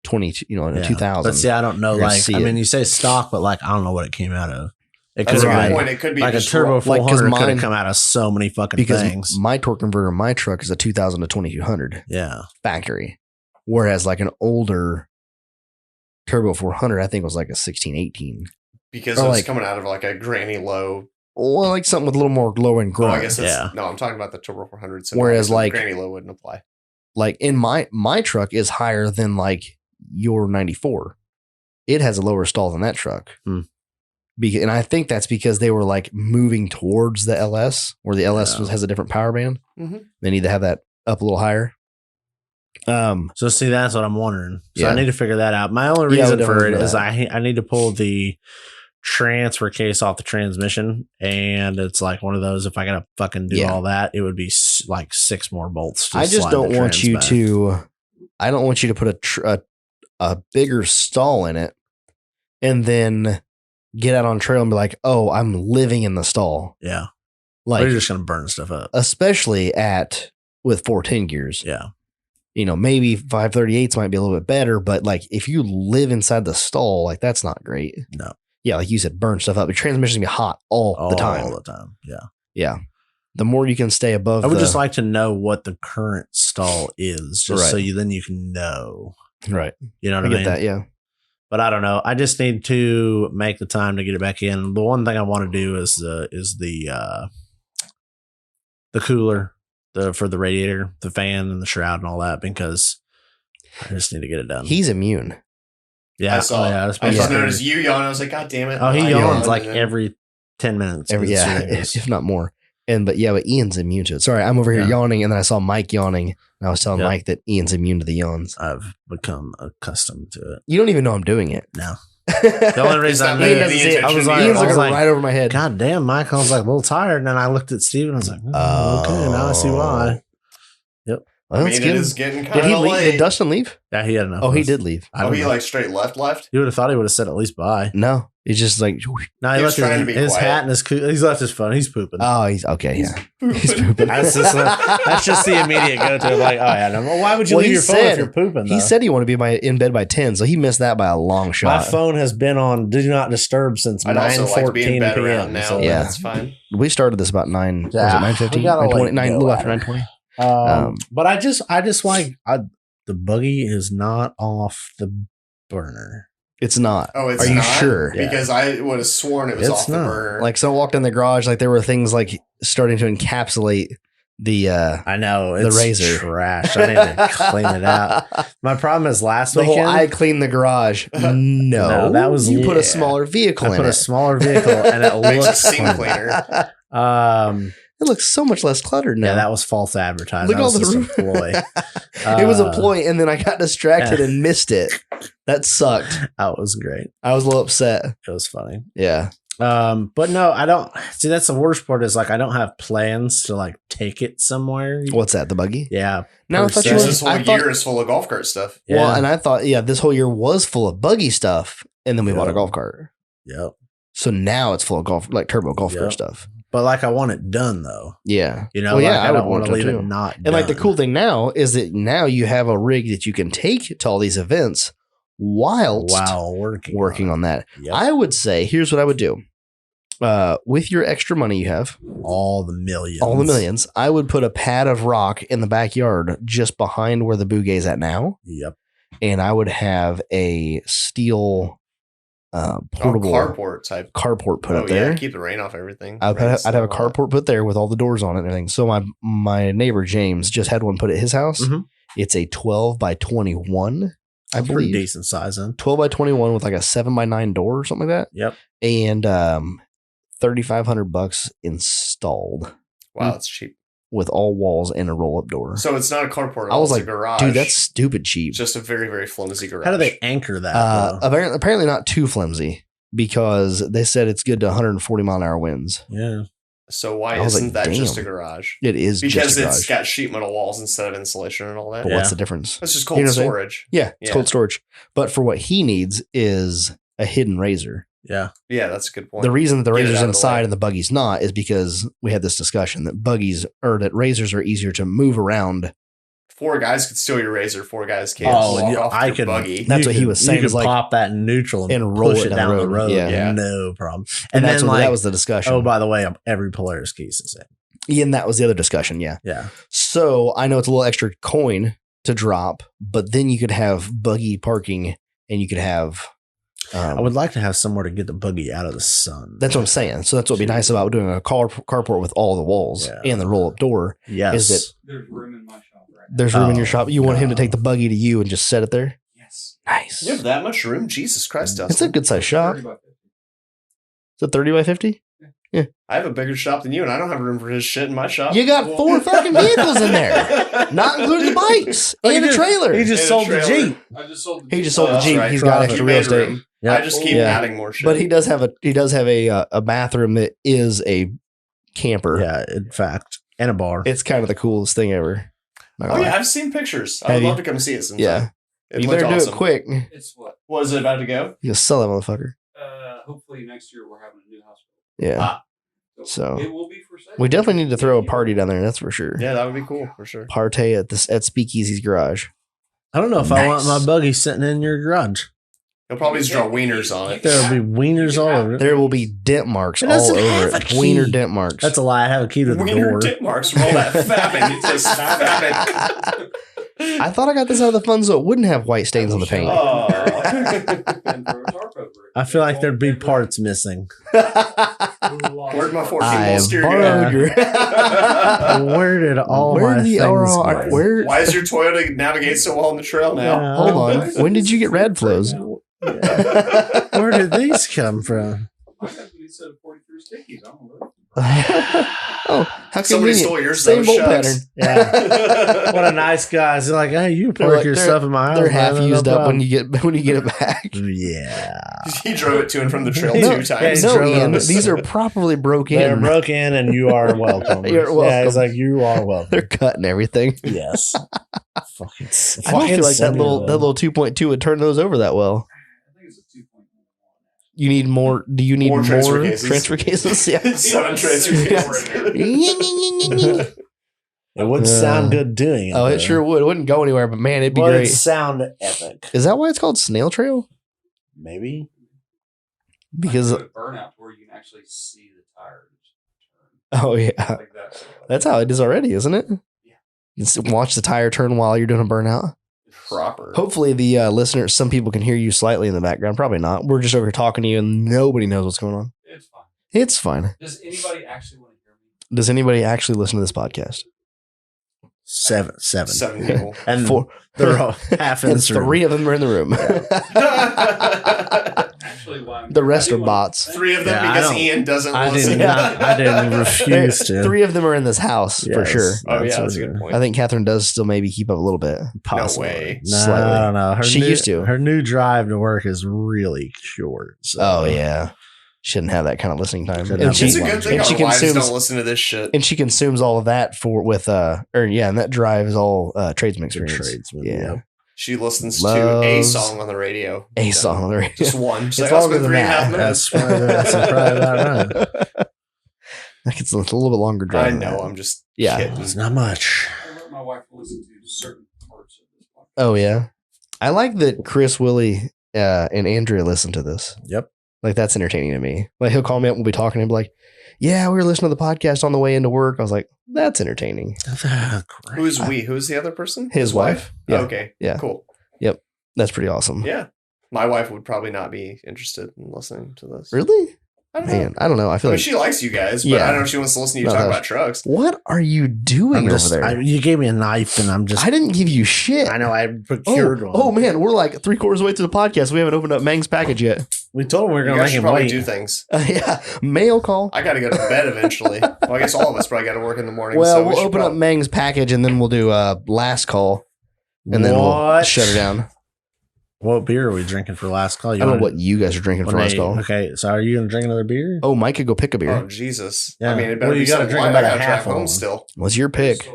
20, and a Yeah. 2000. But see, I don't know. You're gonna Like, see I it. mean, you say stock, but like, I don't know what it came out of. It That's could a have Right. good been point. It could be like a just turbo raw- Like, 'cause 400 could mine- have come out of so many fucking because things. my torque converter, in my truck is a 2000 to 2200 Yeah. factory, whereas like an older turbo 400, I think was like a 1618. because or it's like- coming out of like a granny low. Well, like something with a little more low end Oh, grunt. I guess that's Yeah. no. I'm talking about the Turbo 400. So Whereas, I guess like- granny low wouldn't apply. Like in my truck is higher than like your 94. It has a lower stall than that truck. Hmm. And I think that's because they were like moving towards the LS, where the LS Yeah. has a different power band. Mm-hmm. They need to have that up a little higher. So see, that's what I'm wondering. So Yeah. I need to figure that out. My only Yeah, I reason would for it definitely is know I need to pull the transfer case off the transmission, and it's like one of those. If I gotta fucking do Yeah. all that, it would be like 6 more bolts. To I just slide don't the want trans you back. to. I don't want you to put a bigger stall in it, and then get out on trail and be like, "Oh, I'm living in the stall." Yeah, Like, you're just gonna burn stuff up. especially with 410 gears. Yeah, Maybe 538s might be a little bit better, but like if you live inside the stall, like that's not great. no, Yeah, like you said, burn stuff up. The transmission's gonna be hot all the time. all the time. Yeah, Yeah. The more you can stay above I would the- just like to know what the current stall is, just so Right. then you can know. right. You know what I I get mean? that, yeah. But I don't know. I just need to make the time to get it back in. The one thing I want to do is the cooler, for the radiator, the fan, and the shroud, and all that, because I just need to get it done. He's immune. yeah, I saw. that's I been just fucking- noticed you yawn. I was like, God damn it! Oh, he I yawns yawned, like and then- every 10 minutes. Every It's yeah, ridiculous. if not more. But Ian's immune to it. Sorry, I'm over here Yeah. yawning, and then I saw Mike yawning, and I was telling Yeah. Mike that Ian's immune to the yawns. I've become accustomed to it. You don't even know I'm doing it. No. The only reason I not knew maybe it, the intention I was to like, be Ian's I looking was right over my head. God damn, Mike. I was like a little tired. And then I looked at Steven. I was like, okay, now I see why. Well, I that's mean, it good. is getting Did kind he of leave? Did late. Dustin leave? Yeah, he had enough. Oh, of he us. did leave. I Oh, don't he know. like straight left. You would have thought he would have said at least bye. No, it's just like, No, He he was left trying to be his quiet. hat and his he's left his phone. He's pooping. oh, he's okay. Yeah, he's pooping. That's just the immediate go to. Like, oh yeah, no, well, why would you Well, leave he your phone if said- you're pooping? He though? said he wanted to be in bed by 10, so he missed that by a long my shot. phone has been on do not disturb since I'd also like to be in 9:14 bed around p.m. now. So, But Yeah. that's fine. We started this about 9. Was Yeah, it 9:50? we got a 9:20? late 9, a bill little after ladder. 9:20. But I just like the buggy is not off the burner. It's not. Oh, it's Are you not? sure? Yeah. Because I would have sworn it was It's off the not. burner. Like, so I walked in the garage, like there were things like starting to encapsulate the I know the it's razor. trash. I need to clean it out. My problem is last The whole weekend I cleaned the garage. No, No, that was- you put yeah. a smaller vehicle I in put a it. smaller vehicle and it Makes it looks seem clean. cleaner. It looks so much less cluttered now. Yeah, that was false advertising. Look That at all was the just a ploy. it was a ploy, and then I got distracted yeah. and missed it. That sucked. That was great. I was a little upset. It was funny. Yeah. But no, I don't see. That's the worst part is like I don't have plans to like take it somewhere. What's that? The buggy? Yeah. No, I per thought se. you Because were- this whole I thought- year is full of golf cart stuff. Yeah. Well, and I thought, this whole year was full of buggy stuff, and then we bought a Yeah. golf cart. Yep. So now it's full of turbo golf Yep. cart stuff. But like I want it done though. Yeah. You know, Well, like, yeah, I would don't want to leave too. it not And like the done. cool thing now is that now you have a rig that you can take to all these events whilst while working on that. Yep. I would say, here's what I would do. With your extra money you have, all the millions. I would put a pad of rock in the backyard just behind where the bougay's at now. Yep. And I would have a steel portable Carport type. carport put Oh, up there. yeah, keep the rain off everything. I'd have a carport put there with all the doors on it and everything. So my neighbor James just had one put at his house. Mhm. It's a 12 by 21, I That's pretty believe. decent sizing. 12 by 21 with like a 7 by 9 door or something like that. Yep. And $3,500 installed Wow, that's cheap. with all walls and a roll up door. So it's not a carport. I was it's like, a garage. dude, that's stupid cheap. It's just a very, very flimsy garage. How do they anchor that? though? Apparently not too flimsy because they said it's good to 140 mile an hour winds. Yeah. So why I was isn't like, that just a damn. garage? It is Because just a it's garage. got sheet metal walls instead of insulation and all that. But Yeah. what's the difference? That's just You cold know what I'm saying? storage. Yeah, it's Yeah. cold storage. But for what he needs is a hidden razor. Yeah. Yeah, that's a good point. The reason that the Get it razor's out of the inside way. and the buggy's not is because we had this discussion that that razors are easier to move around. 4 guys could steal your razor. 4 guys can't Oh, walk yeah, off I your could- buggy. That's what he was saying, You is could like- pop that in neutral and roll push it it down the road. Yeah. No problem. And, And, that's then what like, that was the discussion. oh, by the way, every Polaris case is in. And that was the other discussion. Yeah. Yeah. So I know it's a little extra coin to drop, but then you could have buggy parking and you could have. I would like to have somewhere to get the buggy out of the sun. That's what I'm saying. So that's what would be nice about doing a carport with all the walls Yeah. and the roll up door. Yes. is that- There's room in my shop right now. There's room in your Oh, shop. You want him to no. take the buggy to you and just set it there? Yes. Nice. You have that much room? Jesus Christ, Dustin. It's a good sized shop. 30 by 50. Is it 30 by 50? I have a bigger shop than you, and I don't have room for his shit in my shop. You got 4 fucking vehicles in there, not including the bikes Oh, he and a just- trailer. He just And a sold the trailer. Jeep. I just sold the He just sold the that's Jeep. right. He's got Profit. extra You real made estate. room. Yep. I just keep Yeah. adding more shit. But he does have a bathroom that is a camper. Yeah, in fact. And a bar. It's kind of the coolest thing ever. Not Oh gonna yeah, lie. I've seen pictures. I Have would you? love to come see it sometime. Yeah. It You looked better do awesome. it quick. It's what? Was it about to go? You sell that motherfucker. Hopefully next year we're having a new house. Yeah. Ah. So, it will be for sale. we definitely need to throw a party down there. That's for sure. Yeah, that would be cool for sure. Party at Speakeasy's garage. I don't know if I want Nice. my buggy sitting in your garage. He'll probably just draw wieners on it. There'll be wieners all over it. There will be dent marks It all doesn't over have a it. key. Wiener dent marks. That's a lie. I have a key to the Wiener door. dip marks from all that fapping. It's just fapping. I thought I got this out of the fun so it wouldn't have white stains on the paint. Oh. And throw a tarp over it. I feel like there'd be parts missing. Where'd my 14 I volt steer borrowed go? your. Where did all Where my the things RR go? Where? Why is your Toyota navigate so well on the trail now? Yeah. Hold on. When did you get rad flows? Where did these come from? I got the new set of 43 stickies. I don't know. Oh, how Somebody convenient. stole yours. Same Those bolt shucks. pattern. Yeah. What a nice guys. They're like, hey, you They're park like- your they're- stuff in my house. They're half man, no used up when problem. you get it back. Yeah. He drove it to and from the trail No, 2 times. yeah, No, drove Ian, on these are properly broke They're in. broke in and you are welcome. You're Yeah, welcome. it's like, you are welcome. They're cutting everything. Yes. Fucking, I don't feel like that little 2.2 would turn those over that well. I think it's a 2.1. You need more. Do you need More more transfer cases. transfer cases? Yeah. 7 transfer cases. It would sound good doing it. Oh, it though. sure would. It wouldn't go anywhere, but man, it'd be Would great. sound epic. Is that why it's called Snail Trail? Maybe. Because burnout where you can actually see the tires oh yeah, turn. Like that. that's how it is already, isn't it? Yeah. You can watch the tire turn while you're doing a burnout. proper. Hopefully the listeners, some people can hear you slightly in the background. Probably not. We're just over here talking to you and nobody knows what's going on. It's fine. It's fine. Does anybody actually want to hear me? Does anybody actually listen to this podcast? Seven. 7 people. And Four. they're all half in And this room. 3 of them are in the room. Actually, why The rest are bots. 3 of them Yeah, I because don't- Ian doesn't I listen. didn't refuse to. 3 of them are in this house for Yes. sure. Oh, yeah, that's a good point. I think Catherine does still maybe keep up a little bit. Possibly. No way. No, Slightly. I don't know. She used to. Her new drive to work is really short. So. Oh yeah, shouldn't have that kind of listening time. Shouldn't And have she, It's a good thing and she our wives consumes don't listen to this shit. and she consumes all of that and that drive is all tradesman Good experience. tradesman, Yeah, yeah. She listens to a Loves- song on the radio. a song on the radio. Just one. She's It's like, I'll longer spend than 3.5 that. minutes. That's probably about right. Like it's a little bit longer drive. I than know. that. I'm just Yeah. kidding. It's not much. I let my wife listen to certain parts of this podcast. Oh yeah, I like that Chris, Willie, and Andrea listen to this. Yep. Like that's entertaining to me. Like he'll call me up, we'll be talking, and be like, "Yeah, we were listening to the podcast on the way into work." I was like, "That's entertaining." Who's we? Who's the other person? His wife. Yeah. Okay. Yeah. Cool. That's pretty awesome. Yeah. My wife would probably not be interested in listening to this. Really? I don't know. Man, I don't know. I I feel mean, like she likes you guys, but Yeah. I don't know if she wants to listen to you No, talk that's- about trucks. what are you doing I'm just, over there? you gave me a knife and I'm just. I didn't give you shit. I know I procured one. Oh man, we're like 3/4 of the way through the podcast. We haven't opened up Mang's package yet. We told him we were You going to guys make should him probably wait. do things. Yeah, mail call. I got to go to bed eventually. Well, I guess all of us probably got to work in the morning. Well, so we we'll should open up prob- Mang's package and then we'll do a last call and then we'll What? shut her down. What beer are we drinking for last call? I don't know what you guys are drinking for last call. Okay, so are you going to drink another beer? Oh, Mike could go pick a beer. Oh, Jesus. Yeah. I mean, it better Well, you be gotta something drink light. about I a got to drive half of home them. still. What's your pick?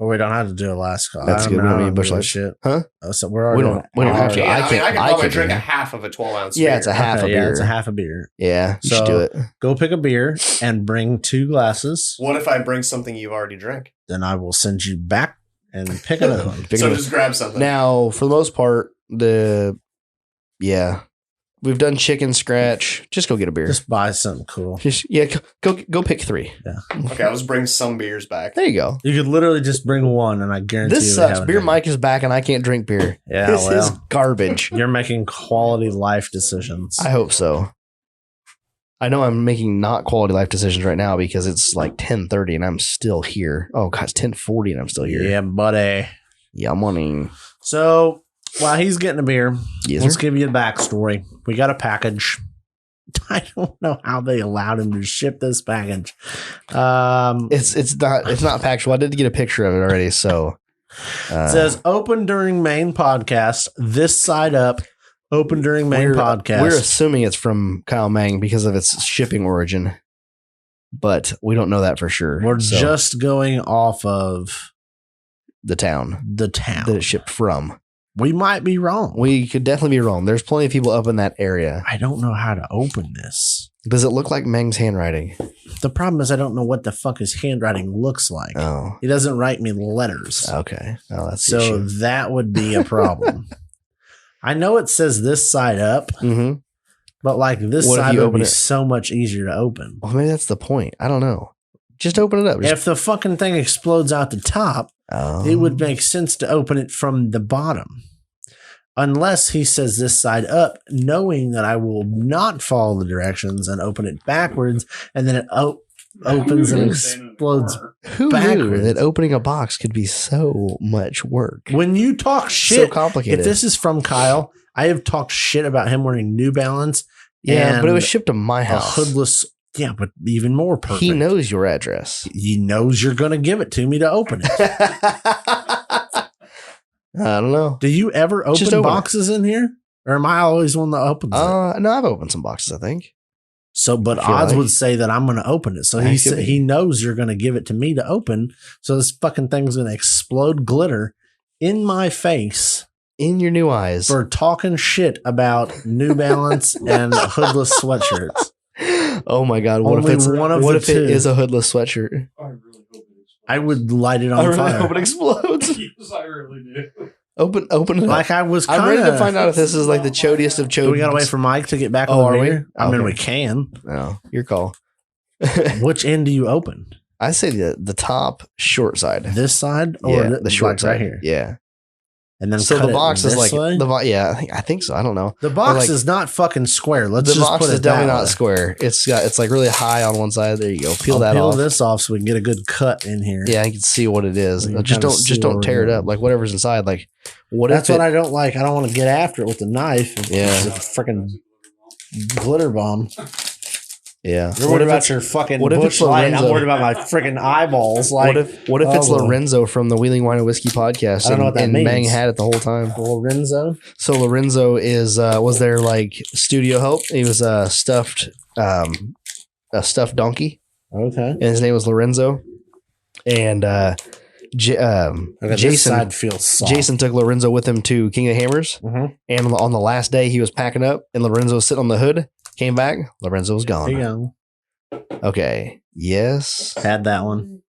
Oh, we don't have to do a last call. That's I good. don't We don't know need Busch how to do Light. shit. Huh? Oh, so we're already We don't have to. Yeah, I I mean, can't- I could I probably could drink a drink. half of a 12-ounce Yeah, beer. it's a half a Yeah, beer. it's a half a beer. Yeah, you So- should do it. Go pick a beer and bring 2 glasses. What if I bring something you've already drank? Then I will send you back and pick another one. Pick So another- just grab something. Now, for the most part, we've done chicken scratch. Just go get a beer. Just buy something cool. Go pick 3. Okay, I'll just bring some beers back. There you go. You could literally just bring one, and I guarantee This you they sucks. haven't Beer had it. Mike is back, and I can't drink beer. Yeah, This is well, garbage. you're making quality life decisions. I hope so. I know I'm making not quality life decisions right now because it's like 10:30 and I'm still here. Oh god, it's 10:40 and I'm still here. Yeah, buddy. Yeah, morning. So while he's getting a beer, Yes, let's sir. give you the backstory. We got a package. I don't know how they allowed him to ship this package. It's not factual. I did get a picture of it already. So It says open during main podcast. This side up. Open during main podcast. We're assuming it's from Kyle Mang because of its shipping origin, but we don't know that for sure. We're So, just going off of the town the town. that it shipped from. We might be wrong. We could definitely be wrong. There's plenty of people up in that area. I don't know how to open this. Does it look like Meng's handwriting? The problem is I don't know what the fuck his handwriting looks like. Oh, He doesn't write me letters. okay. Oh, that's the So issue. that would be a problem. I know it says this side up, Mm-hmm. but like this What if side you would open be it? so much easier to open. Well, maybe that's the point. I don't know. Just open it up. If the fucking thing explodes out the top, it would make sense to open it from the bottom. Unless he says this side up, knowing that I will not follow the directions and open it backwards, and then it opens and explodes. Who knew backwards. that opening a box could be so much work? When you talk So shit, complicated. if this is from Kyle, I have talked shit about him wearing New Balance. yeah, and but it was shipped to my a house. hoodless. Yeah, but even more perfect. He knows your address. He knows you're going to give it to me to open it. I don't know. Do you ever Just open open it. boxes in here? Or am I always one that opens it? No, I've opened some boxes, I think. So, but I feel odds like- would say that I'm going to open it. So I he feel said like- he knows you're going to give it to me to open. So this fucking thing's going to explode glitter in my face In your new eyes. for talking shit about New Balance and hoodless sweatshirts. Oh my god! What Only if it's one of what the if two. it is a hoodless sweatshirt? I really hope it explodes. I would light it I on really fire. hope it explodes. Yes, I really do. Open it up. Like I was kind I'm of. ready to find out if this is like the chodiest of Do chodies. we got to wait for Mike to get back Oh, on are the we? beer? I mean, Okay. we can. No, your call. Which end do you open? I say the top short side. This side or Yeah, the short like side right here? Yeah. and then So cut the box it is this like way? I think so. I don't know. The box like- is not fucking square. Let's The just box put is it definitely that not way. square. It's like really high on one side. There you go. Peel I'll that peel off. this off so we can get a good cut in here. Yeah, you can see what it is. You can Just kinda see don't where tear we're it up. going. Like whatever's inside. Like what That's if what it, I don't like. I don't want to get after it with the knife. Yeah. It's a freaking glitter bomb. Yeah. You're What worried if about it's your fucking what if it's bush light. I'm Lorenzo? worried about my freaking eyeballs. Like, what if it's oh, Lorenzo from the Wheeling Wine and Whiskey podcast? I don't know what that and means. Mang had it the whole time. Lorenzo? So Lorenzo is was their like studio help. He was a stuffed donkey, Okay. and his name was Lorenzo. And Okay, this Jason side feels soft. Jason took Lorenzo with him to King of Hammers, Mhm. and on the last day he was packing up, and Lorenzo was sitting on the hood. Came back, Lorenzo was There you gone. go. Okay, yes, Had that one.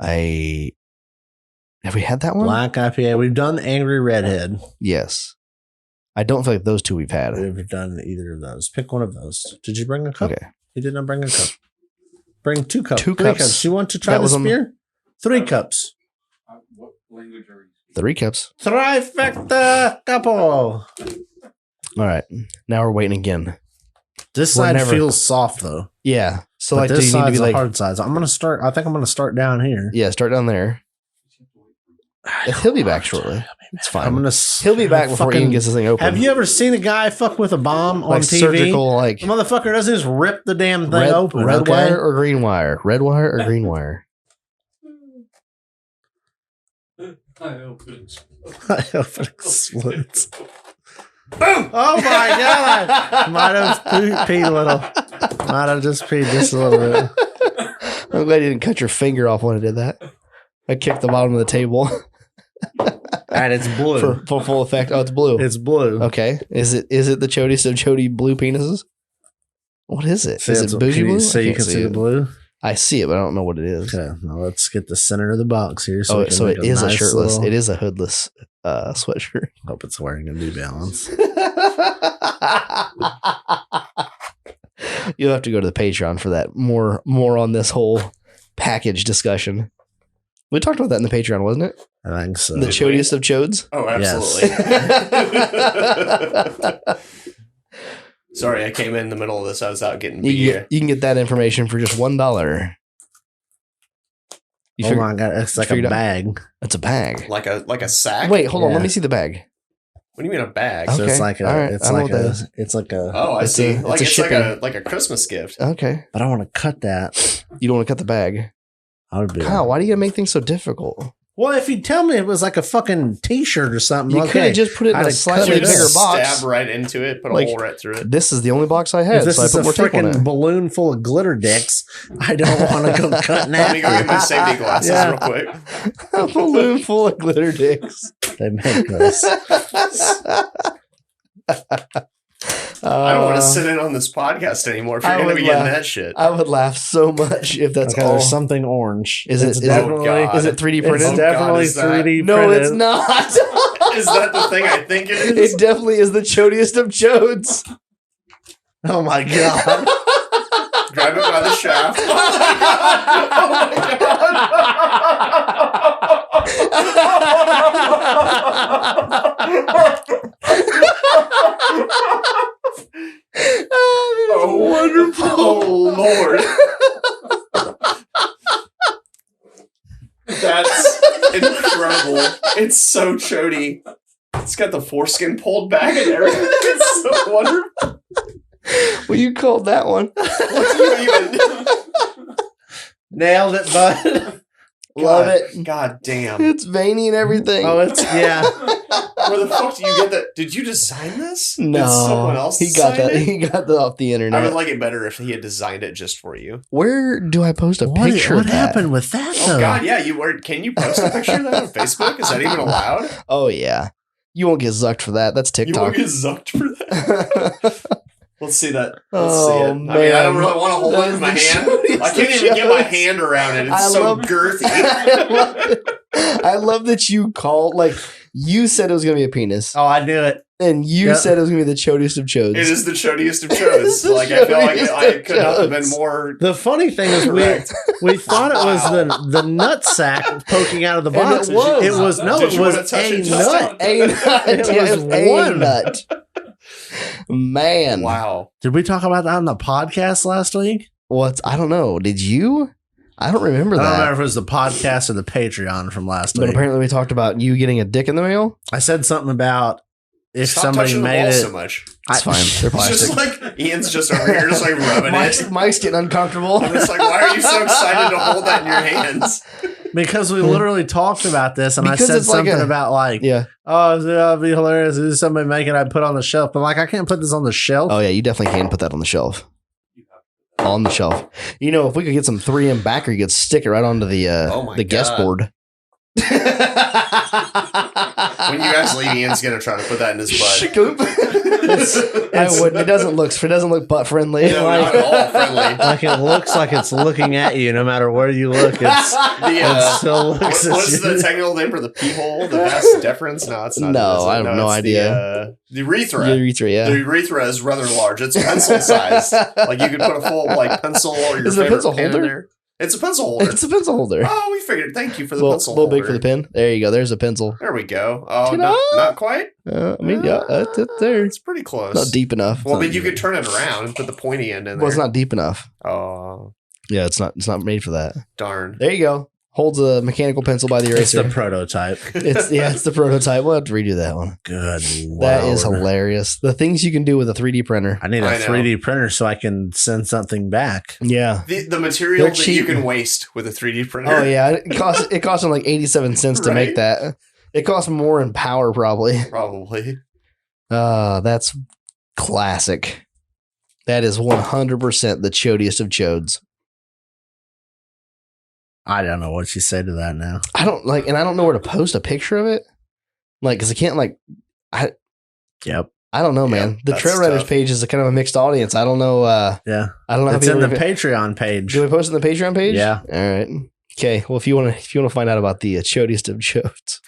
have we had that one? Black IPA. We've done Angry Redhead. Yes, I don't feel like those two we've had. We've done either of those. Pick one of those. Did you bring a cup? Okay, He did not bring a cup. Bring 2 cups. Two 3 cups. cups. You want to try That was this on- beer? 3 cups. What language are you speaking? 3 cups. Trifecta couple. All right, now we're waiting again. This We're side never- feels soft though. Yeah, so But like, do this you need to side's be a like, hard side. So I'm gonna start. I think I'm gonna start down here. yeah, start down there. He'll be back shortly. It's fine. I'm gonna. He'll be back before Ian gets this thing open. Have you ever seen a guy fuck with a bomb on like TV? surgical, like The motherfucker doesn't just rip the damn thing red, open. red okay? wire or green wire? Red wire or green wire? I hope it's. I hope it explodes. Boom! Oh my god! Might have peed a little. Might have just peed just a little bit. I'm glad you didn't cut your finger off when I did that. I kicked the bottom of the table And it's blue. for full effect. Oh, it's blue. It's blue. Okay. Is it the chodiest of chody blue penises? What is it? See, Is it's- it bougie can you blue? see, I you can't can see the it. blue. I see it, but I don't know what it is. Okay, now let's get the center of the box here. Oh, we can so make it is a nice shirtless. little- It is a hoodless sweatshirt. Hope it's wearing a New Balance. You'll have to go to the Patreon for that. More on this whole package discussion. We talked about that in the Patreon, wasn't it? I think so. The chodiest of chodes. Oh, Yes. absolutely. Sorry, I came in the middle of this. I was out getting beer. You can get that information for just $1. You Oh figure- my god, it's like a figured out- bag. It's a bag. Like a sack. Wait, hold on. Yeah. Let me see the bag. What do you mean a bag? Oh. So Okay, it's like a. all right, It's I know like what that a. is. It's like a. Oh, I It's see. a- Like it's a like a Christmas gift. Okay. But I want to cut that. You don't want to cut the bag. I would be. Kyle, why do you gotta make things so difficult? Well, if you tell me it was like a fucking T-shirt or something, You could okay. have just put it in I'd a have slightly cut it bigger up. box. Stab right into it. Put a Like- hole right through it. This is the only box I If had, this so I is put a more tape on freaking it. balloon full of glitter dicks, I don't want to go cutting Let me go get my safety glasses Yeah. real quick. A balloon full of glitter dicks. They make this. I don't want to sit in on this podcast anymore if I you're going to would be getting laugh. that shit. I would laugh so much if that's Okay, all. there's something orange. Is it- It's is it- definitely? Oh, God. Is it 3D It's printed? God, definitely is that- 3D No, printed. it's not. Is that the thing I think it is? It definitely is the chodiest of chodes. Oh my god! Grab it by the shaft. Oh, wonderful. Oh, Lord. That's incredible. It's so chody. It's got the foreskin pulled back and everything. It's so wonderful. Well, you called that one. What do you even... Nailed it, bud. Love God- it. God damn. It's veiny and everything. Oh, it's yeah. Where the fuck do you get that? Did you design this? no, Did someone else he got design that. it? He got that off the I would internet. like it better if he had designed it just for you. Where do I post a What picture? what of that? happened with that though? Oh God, yeah, you were. Can you post a picture of that on Facebook? Is that even allowed? Oh yeah, you won't get zucked for that. That's You won't TikTok. get zucked for that. Let's see that. Let's see Oh, it. I mean, I don't man. really want to hold That it in is my the hand. chodiest I can't of even get my chodes. hand around it. It's I so love- girthy. I love that you called, like, you said it was going to be a penis. Oh, I knew it. And you Yep. said it was going to be the chodiest of chodes. It is the chodiest of chodes. The Like I feel like chodiest I of could not have chodes. been more. The funny thing is, Correct. we thought it was the nut sack poking out of the And box. it was. It was no, Did it you was wanna touch a it? nut. A nut. It It was was a one. nut. Man. Wow. Did we talk about that on the podcast last week? I don't know. Did you? I don't remember I don't that. remember if it was the podcast or the Patreon from last But week. apparently we talked about you getting a dick in the mail. I said something about if Stop somebody touching the made balls it. so much. It's fine. They're It's just plastic. like Ian's just over here, just like rubbing it. Mike's getting uncomfortable. I'm just like, why are you so excited to hold that in your hands? Because we literally talked about this, and Because I said it's like something a- about like, Yeah. oh, it'd be hilarious if somebody make it. I'd put on the shelf, but like, I can't put this on the shelf. Oh yeah, you definitely can put that on the shelf. On the shelf. You know, if we could get some 3M backer, you could stick it right onto the Oh my the guest God. board. When you guys leave, Ian's gonna try to put that in his butt. I wouldn't. It doesn't look butt friendly. No, Like- not at all friendly. Like it looks like it's looking at you, no matter where you look. It's The, it still what- looks what's at the you. technical name for the pee hole? The vas deferens? No, it's not. No, is it? I have no it's idea. The urethra. The urethra, yeah. The urethra is rather large. It's pencil sized. Like you could put a full like pencil or your Is it a favorite pencil pen in holder? there. It's a pencil holder. It's a pencil holder. Oh, we figured. Thank you for the Little, pencil little holder. big for the pen. There you go. There's a pencil. There we go. Oh, Ta-da! not quite. I mean, yeah, it's there. It's pretty close. Not deep enough. Well, but you could turn it around and put the pointy end in there. Well, it's not deep enough. Oh, Yeah, it's not. It's not made for that. darn. There you go. Holds a mechanical pencil by the It's eraser. the prototype. It's the prototype. We'll have to redo that one. Good. That is Lord. hilarious. The things you can do with a 3D printer. I need a I know. 3D printer so I can send something back. Yeah. The material They're that you cheap. can waste with a 3D printer. Oh yeah. It cost them like 87 cents to make Right? that. It costs more in power probably. Probably. That's classic. That is 100% the chodiest of chodes. I don't know what you say to that now. I don't know where to post a picture of it. Like, cause I can't Yep. I don't know, man. Yeah, The that's Trail Riders tough. page is a kind of a mixed audience. I don't know. Yeah. I don't know. It's how in the people- Patreon page. Do we post it in the Patreon page? Yeah. All right. Okay. Well, if you want to find out about the chodiest of chodes,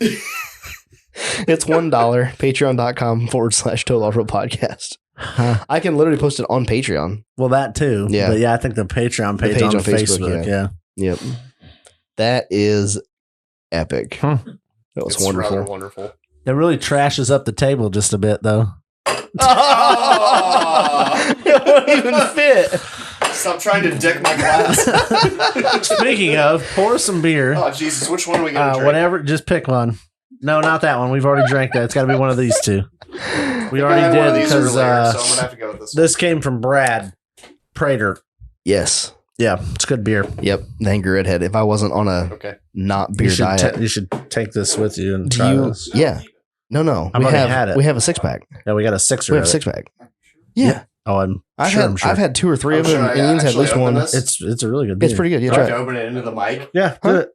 it's $1. Patreon.com/Total Off-Road Podcast. Huh. I can literally post it on Patreon. Well, that too. Yeah. But yeah, I think the Patreon The page, page on on Facebook, Facebook. Yeah. Yep. That is epic. Huh. That was It's rather wonderful. wonderful. It really trashes up the table just a bit, though. Oh! It won't even fit. Stop trying to dick my glass. Speaking of, pour some beer. Oh, Jesus. Which one are we going to drink? Whatever, just pick one. No, not that one. We've already drank that. It's got to be one of these two. We I already had one of did these because earlier, so I'm going to have to go with this one. this came from Brad Prater. Yes. Yeah, it's good beer. Yep. The Angry Redhead. If I wasn't on a Okay. not beer You should, diet, you should take this with you and do try you? this. Yeah. No. I've already had it. We have a 6-pack. Yeah, we got a sixer. We have a of it. 6-pack. Yeah. Oh, I'm I've sure. had I'm sure. I've had 2 or 3 of them. Should I And Ian's had at actually least open one. this? It's a really good beer. It's pretty good. Yeah, Do I try have to it. open it into the mic? Yeah, Huh? do it.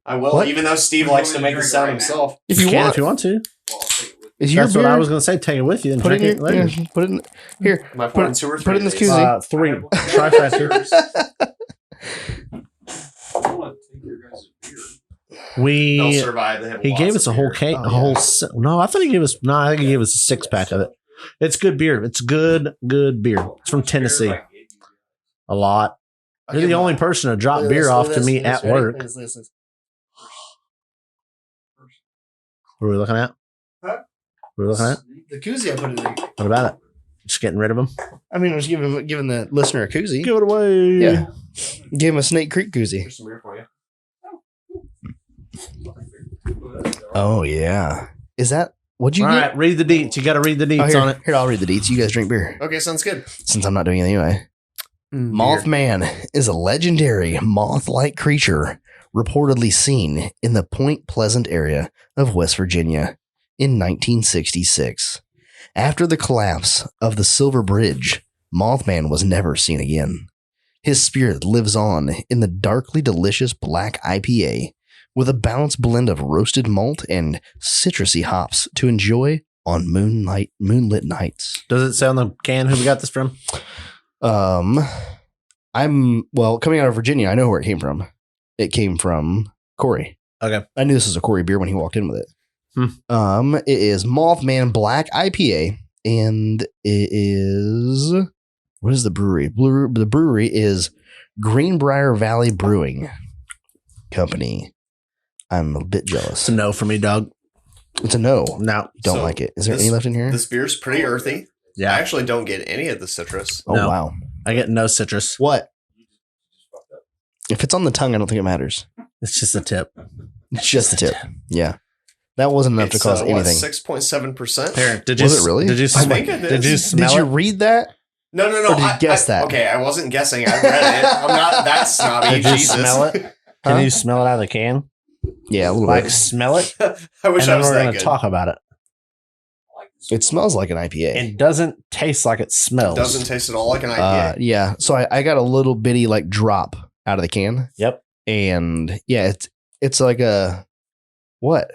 I will, What? even though Steve likes to make the sound himself. If You you can want. if you want to. Well, I'll take it with Is your That's beer? what I was going to say. Take it with you and Put it drink in it your, later. yeah, put it in here. Am I pouring 2 or 3? put it in this of these? koozie. 3. Trifecta. I want to take your guys' beer. They'll We survive. They have he lots gave of us a whole beer. cake, Oh, a whole. yeah. No, I thought he gave us. No, I think he gave us a 6-pack of it. It's good beer. It's good beer. It's from Tennessee. A lot. I'll You're give the him only a- person to drop beer off to me at work. What are we looking at? Huh? What are we looking at? The koozie I put it in. What about it? Just getting rid of them? I mean, I was giving the listener a koozie. Give it away. Yeah. Give him a Snake Creek koozie. Here's some beer for you. Oh yeah. Is that what'd you All get? right, read the deets. You got to read the deets Oh, here, on it. here, I'll read the deets. You guys drink beer Okay, sounds good. since I'm not doing it anyway. MothMan is a legendary moth-like creature reportedly seen in the Point Pleasant area of West Virginia in 1966. After the collapse of the Silver Bridge, Mothman was never seen again. His spirit lives on in the darkly delicious black IPA with a balanced blend of roasted malt and citrusy hops to enjoy on moonlit nights. Does it say on the can who we got this from? Coming out of Virginia, I know where it came from. It came from Corey. Okay. I knew this was a Corey beer when he walked in with it. It is MothMan Black IPA, and it is, what is the brewery? The brewery is GreenBrier Valley Brewing Company. I'm a bit jealous. It's a no for me, dog. It's a no. No. Don't So like it. Is there any left in here? This beer's pretty earthy. Yeah. I actually don't get any of the citrus. Oh, No. wow. I get no citrus. What? If it's on the tongue, I don't think it matters. It's just a tip. It's just the tip. Yeah. That wasn't enough to cause anything. 6.7%. Here, Was it really? Did you I smell think it Did is. you smell Did you it? read that? No. Or did you guess that? Okay, I wasn't guessing. I read it. I'm not that snobby. Did you Jesus. smell it? Huh? Can you smell it out of the can? Yeah, a little Like bit. smell it, I wish and I then was we're that going good. to talk about it. It smells like an IPA. It doesn't taste like it smells. Doesn't taste at all like an IPA. Yeah. So I got a little bitty like drop out of the can. Yep. And yeah, it's like a what?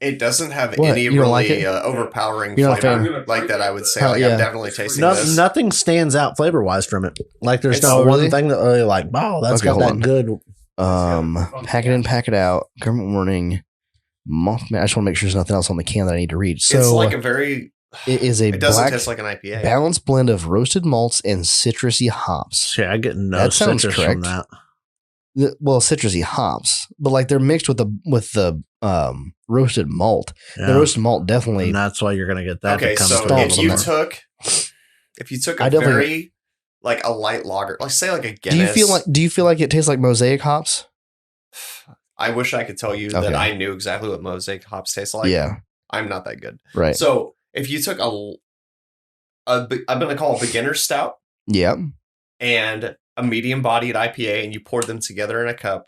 It doesn't have What? any You don't like really it? overpowering You're not a flavor fan? like that. I would say. Oh, Like yeah. I'm definitely tasting No, this. nothing stands out flavor wise from it. Like there's It's- not Oh, one really? thing that really like, wow, that's Okay, got hold that on. good. Pack it in, pack it out. Government warning. Mothman. I just want to make sure there's nothing else on the can that I need to read. So it's like a very. it is a It doesn't black taste like an IPA. balanced blend of roasted malts and citrusy hops. Shit, I get no That sounds citrus correct. from that. Well, citrusy hops, but like they're mixed with the roasted malt. The Yeah. roasted malt definitely. And that's why you're gonna get that. Okay, that comes so through. if you on took, if you took I a definitely- very like a light lager, like say like a Do you Guinness. feel like it tastes like mosaic hops? I wish I could tell you Okay. that I knew exactly what mosaic hops taste like. Yeah, I'm not that good. right. So if you took I'm going to call a beginner stout Yeah, and a medium bodied IPA, and you poured them together in a cup,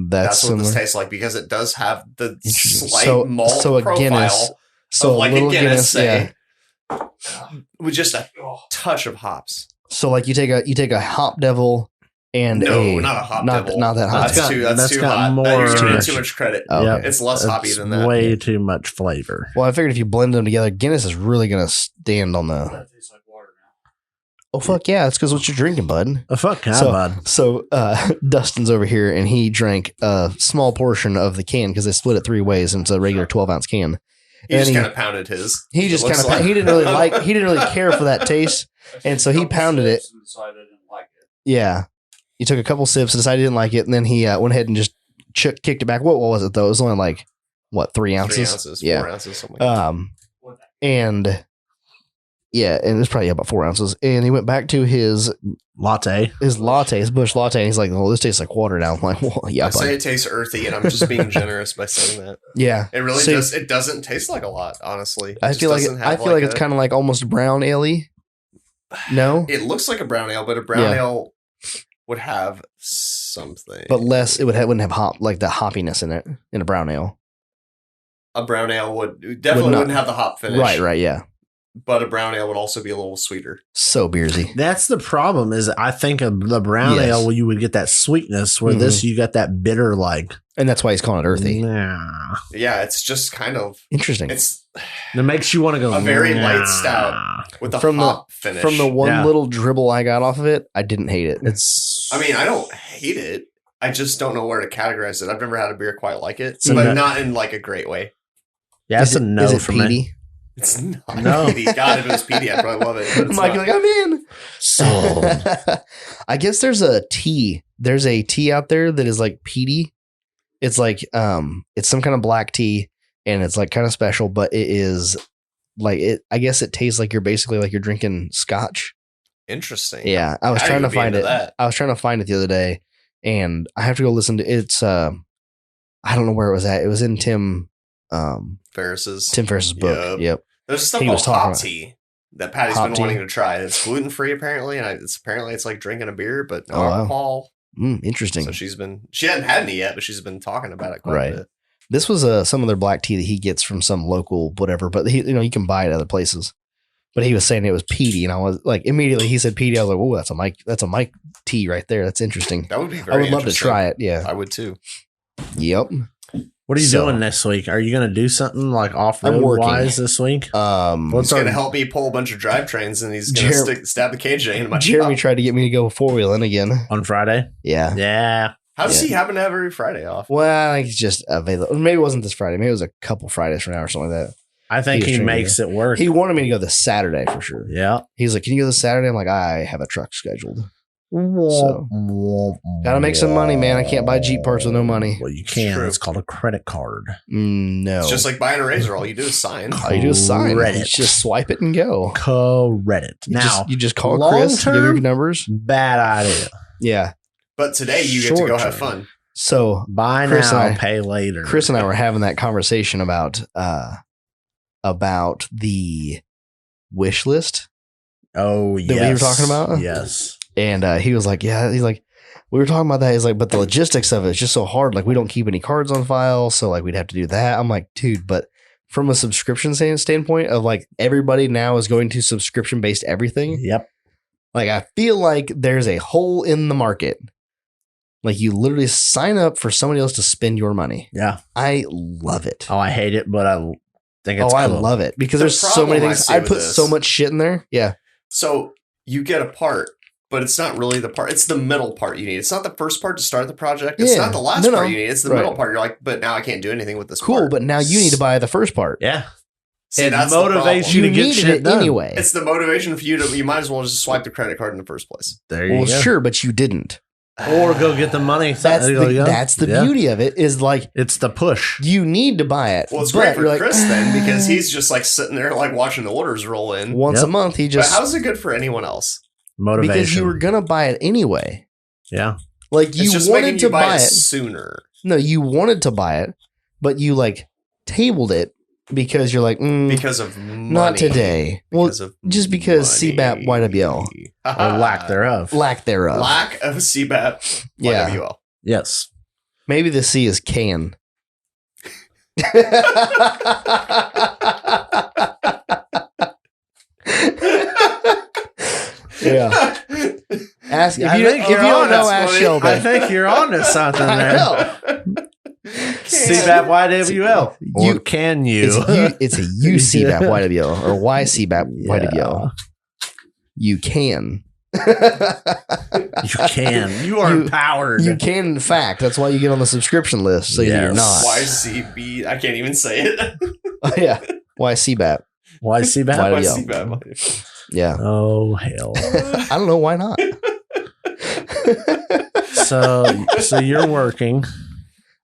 that's what similar. this tastes like because it does have the Interesting. slight malt so a profile Guinness, so of a like little a Guinness, Guinness, yeah. say, with just a touch of hops. So like you take a hop devil and No, not a hop not devil. not that hot. That's got- too that's too got hot. more- You're giving Too too much credit. Oh, Yep. okay. It's less hoppy It's than that. way too much flavor. Well, I figured if you blend them together, Guinness is really gonna stand on the. That tastes like water now. Oh fuck yeah! It's because what you're drinking, bud. Oh, fuck yeah, So- bud. So Dustin's over here, and he drank a small portion of the can because they split it 3 ways, and it's a regular 12-ounce can. He And just he- kind of pounded his. He just It kind looks of like- he didn't really care for that taste, and so he pounded it. And decided I didn't like it. Yeah, he took a couple sips, decided he didn't like it, and then he went ahead and just kicked it back. What was it though? It was only like what 3 ounces? 3 ounces, Yeah. 4 ounces, something like that. And yeah, and it's probably about 4 ounces. And he went back to his Latte. latte, his bush latte, and he's like, "Well, this tastes like water now." I'm like, "Well, yeah, I say bud. it tastes earthy, and I'm just being generous by saying that. Yeah." It really See, does. It doesn't taste like a lot, honestly. I feel like it's kind of like almost brown ale-y. No, It looks like a brown ale, but a brown Yeah. ale would have something. but less. Wouldn't have hop like the hoppiness in it in a brown ale. A brown ale would definitely not- wouldn't have the hop finish. Right, yeah. But a brown ale would also be a little sweeter. So beersy. That's the problem. Is I think of the brown Yes. ale, you would get that sweetness. Where Mhm. this, you got that bitter, like And that's why he's calling it earthy. Nah. Yeah, it's just kind of Interesting. it's It makes you want to go A very light nah. stout with a From the- hop finish. From the one Yeah. little dribble I got off of it, I didn't hate it. It's. I mean, I don't hate it. I just don't know where to categorize it. I've never had a beer quite like it, So but that- not in like a great way. yeah, that's Is a it- no is it for me. peaty? It's not No. peaty. God, if it was peaty, I'd probably love it. But it's Mike, not. like, I'm in. Sold. I guess there's a tea. There's a tea out there that is like peaty. It's like it's some kind of black tea, and it's like kind of special, but it is like it. I guess it tastes like you're basically like you're drinking scotch. Interesting. Yeah, I was I'd trying to even be find into it. that. I was trying to find it the other day, and I have to go listen to it's. I don't know where it was at. It was in Tim Ferris's. Ferriss's book. Yep. Yep. There's stuff he called was talking hop about- tea that Patty's Hop been tea? wanting to try. It's gluten free apparently, and it's like drinking a beer, but no Oh, wow. alcohol. Interesting. So she hadn't had any yet, but she's been talking about it quite Right. a bit. This was some other black tea that he gets from some local whatever, but you can buy it at other places. But he was saying it was peaty, and I was like, immediately he said peaty. I was like, oh, that's a Mike tea right there. That's interesting. That would be very I would love to interesting. try it. Yeah. I would too. Yep. What are you So- doing this week? Are you going to do something like off I'm road working. wise this week? He's What's going to our help me pull a bunch of drivetrains, and he's going Jer- to stab the KJ in my Jeremy shop. tried to get me to go 4-wheeling again. on Friday? Yeah. Yeah, How does he happen to have every Friday off? Well, I think it's just available. Maybe it wasn't this Friday. Maybe it was a couple Fridays from now or something like that. I think He was he trying to makes it work. He wanted me to go this Saturday for sure. Yeah. He's like, "Can you go this Saturday?" I'm like, "I have a truck scheduled. So, gotta make some money, man. I can't buy Jeep parts with no money." Well, you can. True. It's called a credit card. No. It's just like buying a razor. All you do is sign. All you do is sign. Credit. You just swipe it and go. Credit. You Now, just, you just call long Chris, give term, your numbers. bad idea. Yeah. But today you get to go Short have term. fun. So Buy Chris now, and I- pay later. Chris and I were having that conversation about the wish list. Oh, yes. we were talking about? Yes. And he was like, yeah, he's like, we were talking about that. He's like, but the logistics of it is just so hard. Like, we don't keep any cards on file. So, like, we'd have to do that. I'm like, dude, but from a subscription standpoint of like everybody now is going to subscription based everything. Yep. Like, I feel like there's a hole in the market. Like, you literally sign up for somebody else to spend your money. Yeah. I love it. Oh, I hate it, but I think it's I cool. love it because The there's so many problem I things. see I with put this- so much shit in there. Yeah. So you get a part, but it's not really the part. It's the middle part you need. It's not the first part to start the project. It's Yeah. not the last No, part no. you need. It's the Right. middle part. You're like, but now I can't do anything with this Cool. part. But now you need to buy the first part. Yeah. See, it that's motivates the you You to get needed shit it done. anyway. It's the motivation for you to, you might as well just swipe the credit card in the first place. There you Well, go. sure, but you didn't. Or go get the money. That's There you the, go. that's the Yeah. beauty of it is like It's the push. you need to buy it. Well, it's but great for you're like, Chris then because he's just like sitting there like watching the orders roll in. once Yep. a month he But just how's it good for anyone else? Motivation. because you were gonna buy it anyway. Yeah. Like you It's just wanted making to you buy buy it it. sooner. No, you wanted to buy it, but you like tabled it because you're like, Because of money. not today. Well, Because of just because money. CBAP YWL Or lack thereof. lack thereof. Lack of CBAP Yeah. YWL. Yes. Maybe the C is can. Yeah. Ask if I you, think if you're you don't on know, it, ask Smitty. Shelby. I think you're on to something I there. know. CBAP YWL. Or You- can you? It's a UCBAP YWL or YCBAP YWL. You can. You can. You are You- empowered. You can, in fact. That's why you get on the subscription list, so you're Yes. not. YCB. I can't even say it. Yeah. YCBAP. Why CBAP? YWL. YCBAP. Yeah. Oh hell. I don't know why not. So you're working.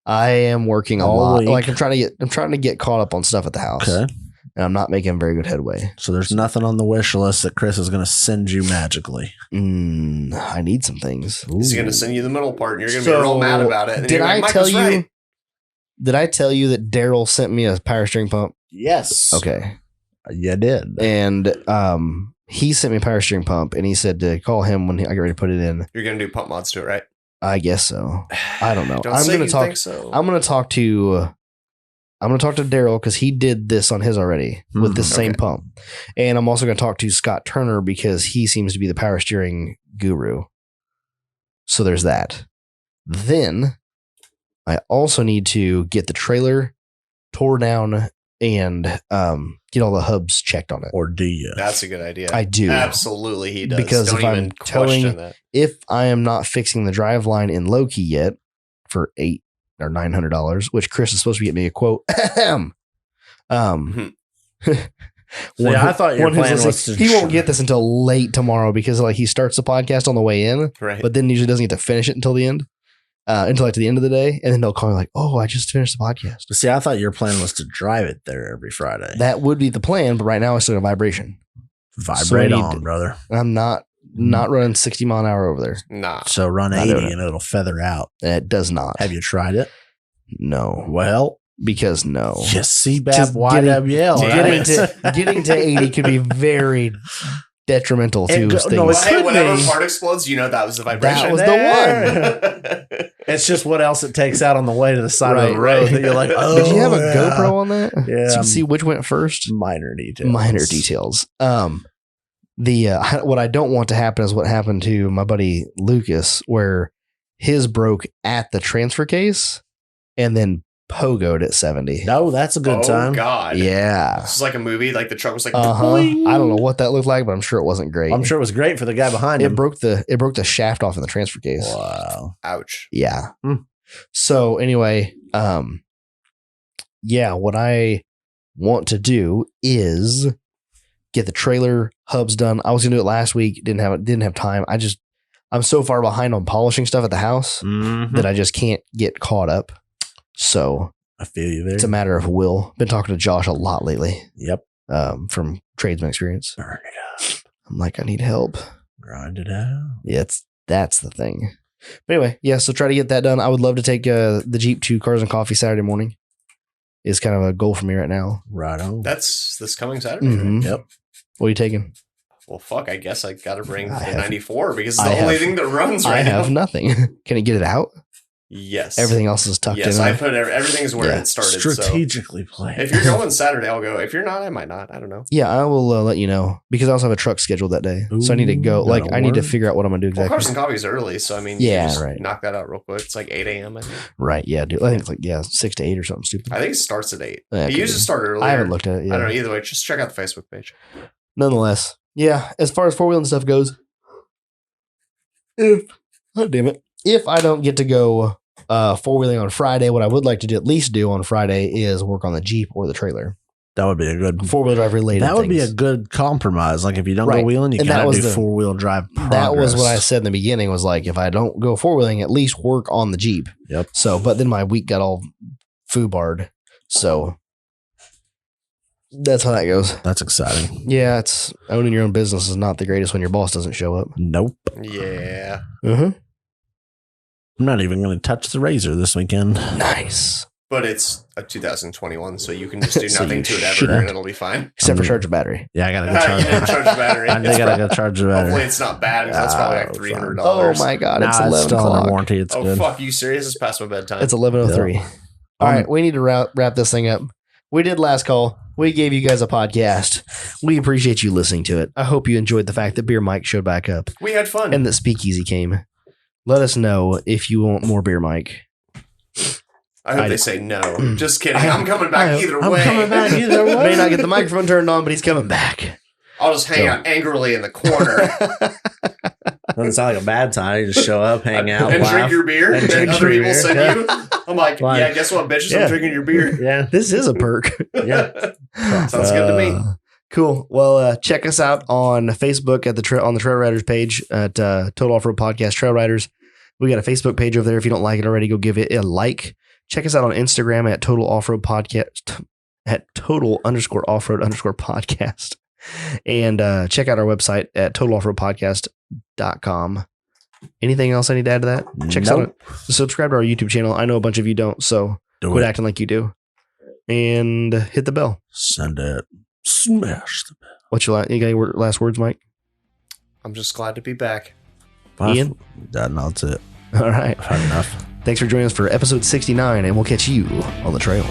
I am working a All lot. week. Like I'm trying to get caught up on stuff at the house. Okay. And I'm not making very good headway. So there's nothing on the wish list that Chris is going to send you magically. I need some things. He's going to send you the middle part, and you're going to So, be real mad about it. And Did you're like, I Mike tell was you? right. Did I tell you that Daryl sent me a power steering pump? Yes. Okay. You did. And he sent me a power steering pump, and he said to call him when I get ready to put it in. You're going to do pump mods to it, right? I guess so. I don't know. Don't I'm say gonna you talk. think so. I'm gonna talk to Daryl because he did this on his already with this same Okay. pump, and I'm also gonna talk to Scott Turner because he seems to be the power steering guru. So there's that. Then I also need to get the trailer tore down and get all the hubs checked on it. Or do you? That's a good idea. I do. Absolutely, he does. Because Don't if I'm even towing- question that. If I am not fixing the drive line in Loki yet for $800 or $900, which Chris is supposed to get me a quote. Mhm. See, I thought your one who's plan was listening- to- he won't get this until late tomorrow because like he starts the podcast on the way in, Right. but then usually doesn't get to finish it until the end, until like to the end of the day, and then they'll call me like, "Oh, I just finished the podcast." See, I thought your plan was to drive it there every Friday. That would be the plan, but right now I still got vibration. Vibrate so I need on, to- brother. And I'm not running 60 mile an hour over there. Nah. So run Not 80 doing it. and it'll feather out. It does not. Have you tried it? No, Well, because no. you CBAP Just YWL. getting- right? Getting to 80 could be very detrimental to It go- things. no, Well, it hey, could whenever be. a part explodes, you know that was the vibration. That was There. the one. It's just what else it takes out on the way to the side of Right, the road right. that you're like, oh, Did you have a yeah. GoPro on that? Yeah, So you can see which went first. minor details. Minor details. What I don't want to happen is what happened to my buddy Lucas, where his broke at the transfer case and then pogoed at 70. No, that's a good time. God. Yeah. This is like a movie. Like the truck was like, I don't know what that looked like, but I'm sure it wasn't great. I'm sure it was great for the guy behind it him. broke the shaft off in the transfer case. Wow. ouch. Yeah. Hmm. So anyway, yeah, what I want to do is get the trailer hubs done. I was gonna do it last week. Didn't have time. I'm so far behind on polishing stuff at the house that I just can't get caught up. So I feel you there. it's a matter of will. Been talking to Josh a lot lately. Yep. From tradesman experience. Burn it up. I'm like, I need help. Grind it out. Yeah, that's the thing. But anyway, yeah, so try to get that done. I would love to take the Jeep to Cars and Coffee Saturday morning. Is kind of a goal for me right now. Right on. That's this coming Saturday. Mhm. Yep. What are you taking? Well, fuck. I guess I got to bring I the have- 94 because it's I the only have- thing that runs I right have now. nothing. Can you get it out? Yes. Everything else is tucked Yes, in. I put everything is where Yeah. it started. So Strategically planned. if you're going Saturday, I'll go. If you're not, I might not. I don't know. Yeah, I will let you know because I also have a truck scheduled that day, so I need to go. Ooh, Like, gotta I need to work. figure out what I'm gonna do Well, exactly. Cars and Coffee is early, so I mean, Yeah, you just right. knock that out real quick. It's like 8 a.m. I think. Right? Yeah, dude. I think it's like 6 to 8 or something stupid. I think it starts at 8. Yeah, It could used be. to start earlier. I haven't looked at it I yet. don't know. Either way, just check out the Facebook page. Nonetheless, yeah. As far as 4-wheeling stuff goes, if I don't get to go 4-wheeling on Friday, what I would like to at least do on Friday is work on the Jeep or the trailer. That would be a good. 4-wheel drive related. That would be a things. good compromise. Like if you don't Right. go wheeling, you And that gotta was do the- 4-wheel drive. That was what I progress. said in the beginning. Was like, if I don't go 4-wheeling, at least work on the Jeep. Yep. So, but then my week got all foobarred. So that's how that goes. That's exciting. Yeah, it's owning your own business is not the greatest when your boss doesn't show up. Nope. Yeah. Mm-hmm. I'm not even going to touch the razor this weekend. Nice. But it's a 2021, so you can just do So nothing you to it ever, shouldn't. and it'll be fine. Except for charge your battery. Yeah, I got to go You charge didn't it. charge the battery. I It's got to prob- go charge the Hopefully battery. it's not bad, because that's probably like Oh, $300. Oh my god, it's Nah, 11 it's still o'clock. under warranty. It's Oh, good. fuck. You serious? It's past my bedtime. It's 11:03. All right, we need to wrap this thing up. We did last call. We gave you guys a podcast. We appreciate you listening to it. I hope you enjoyed the fact that BeerMike showed back up We had fun. and that Speakeasy came. Let us know if you want more BeerMike. I hope they say no. Just kidding. I'm coming back either I'm way. coming back either way. May not get the microphone turned on, but he's coming back. I'll just hang out angrily in the corner Doesn't sound like a bad time. You just show up, hang out, and laugh. drink your beer. And And drink other your people beer. send Yeah. you. I'm like, Fine. yeah, guess what, bitches? Yeah. I'm drinking your beer. Yeah. This is a perk. Yeah. Sounds good to me. Cool. Well, check us out on Facebook at on the Trail Riders page at Total Off Road Podcast Trail Riders. We got a Facebook page over there. If you don't like it already, go give it a like. Check us out on Instagram at Total Off Road Podcast at Total_Off_Road_podcast. And check out our website at totaloffroadpodcast.com. Anything else I need to add to that? Check us out. Subscribe to our YouTube channel. I know a bunch of you don't, so Do quit it. acting like you do. And hit the bell. Send it. Smash the bell. What's your you got any last words, Mike? I'm just glad to be back. Ian? No, that's it. All right. I've had enough. Thanks for joining us for episode 69, and we'll catch you on the trail.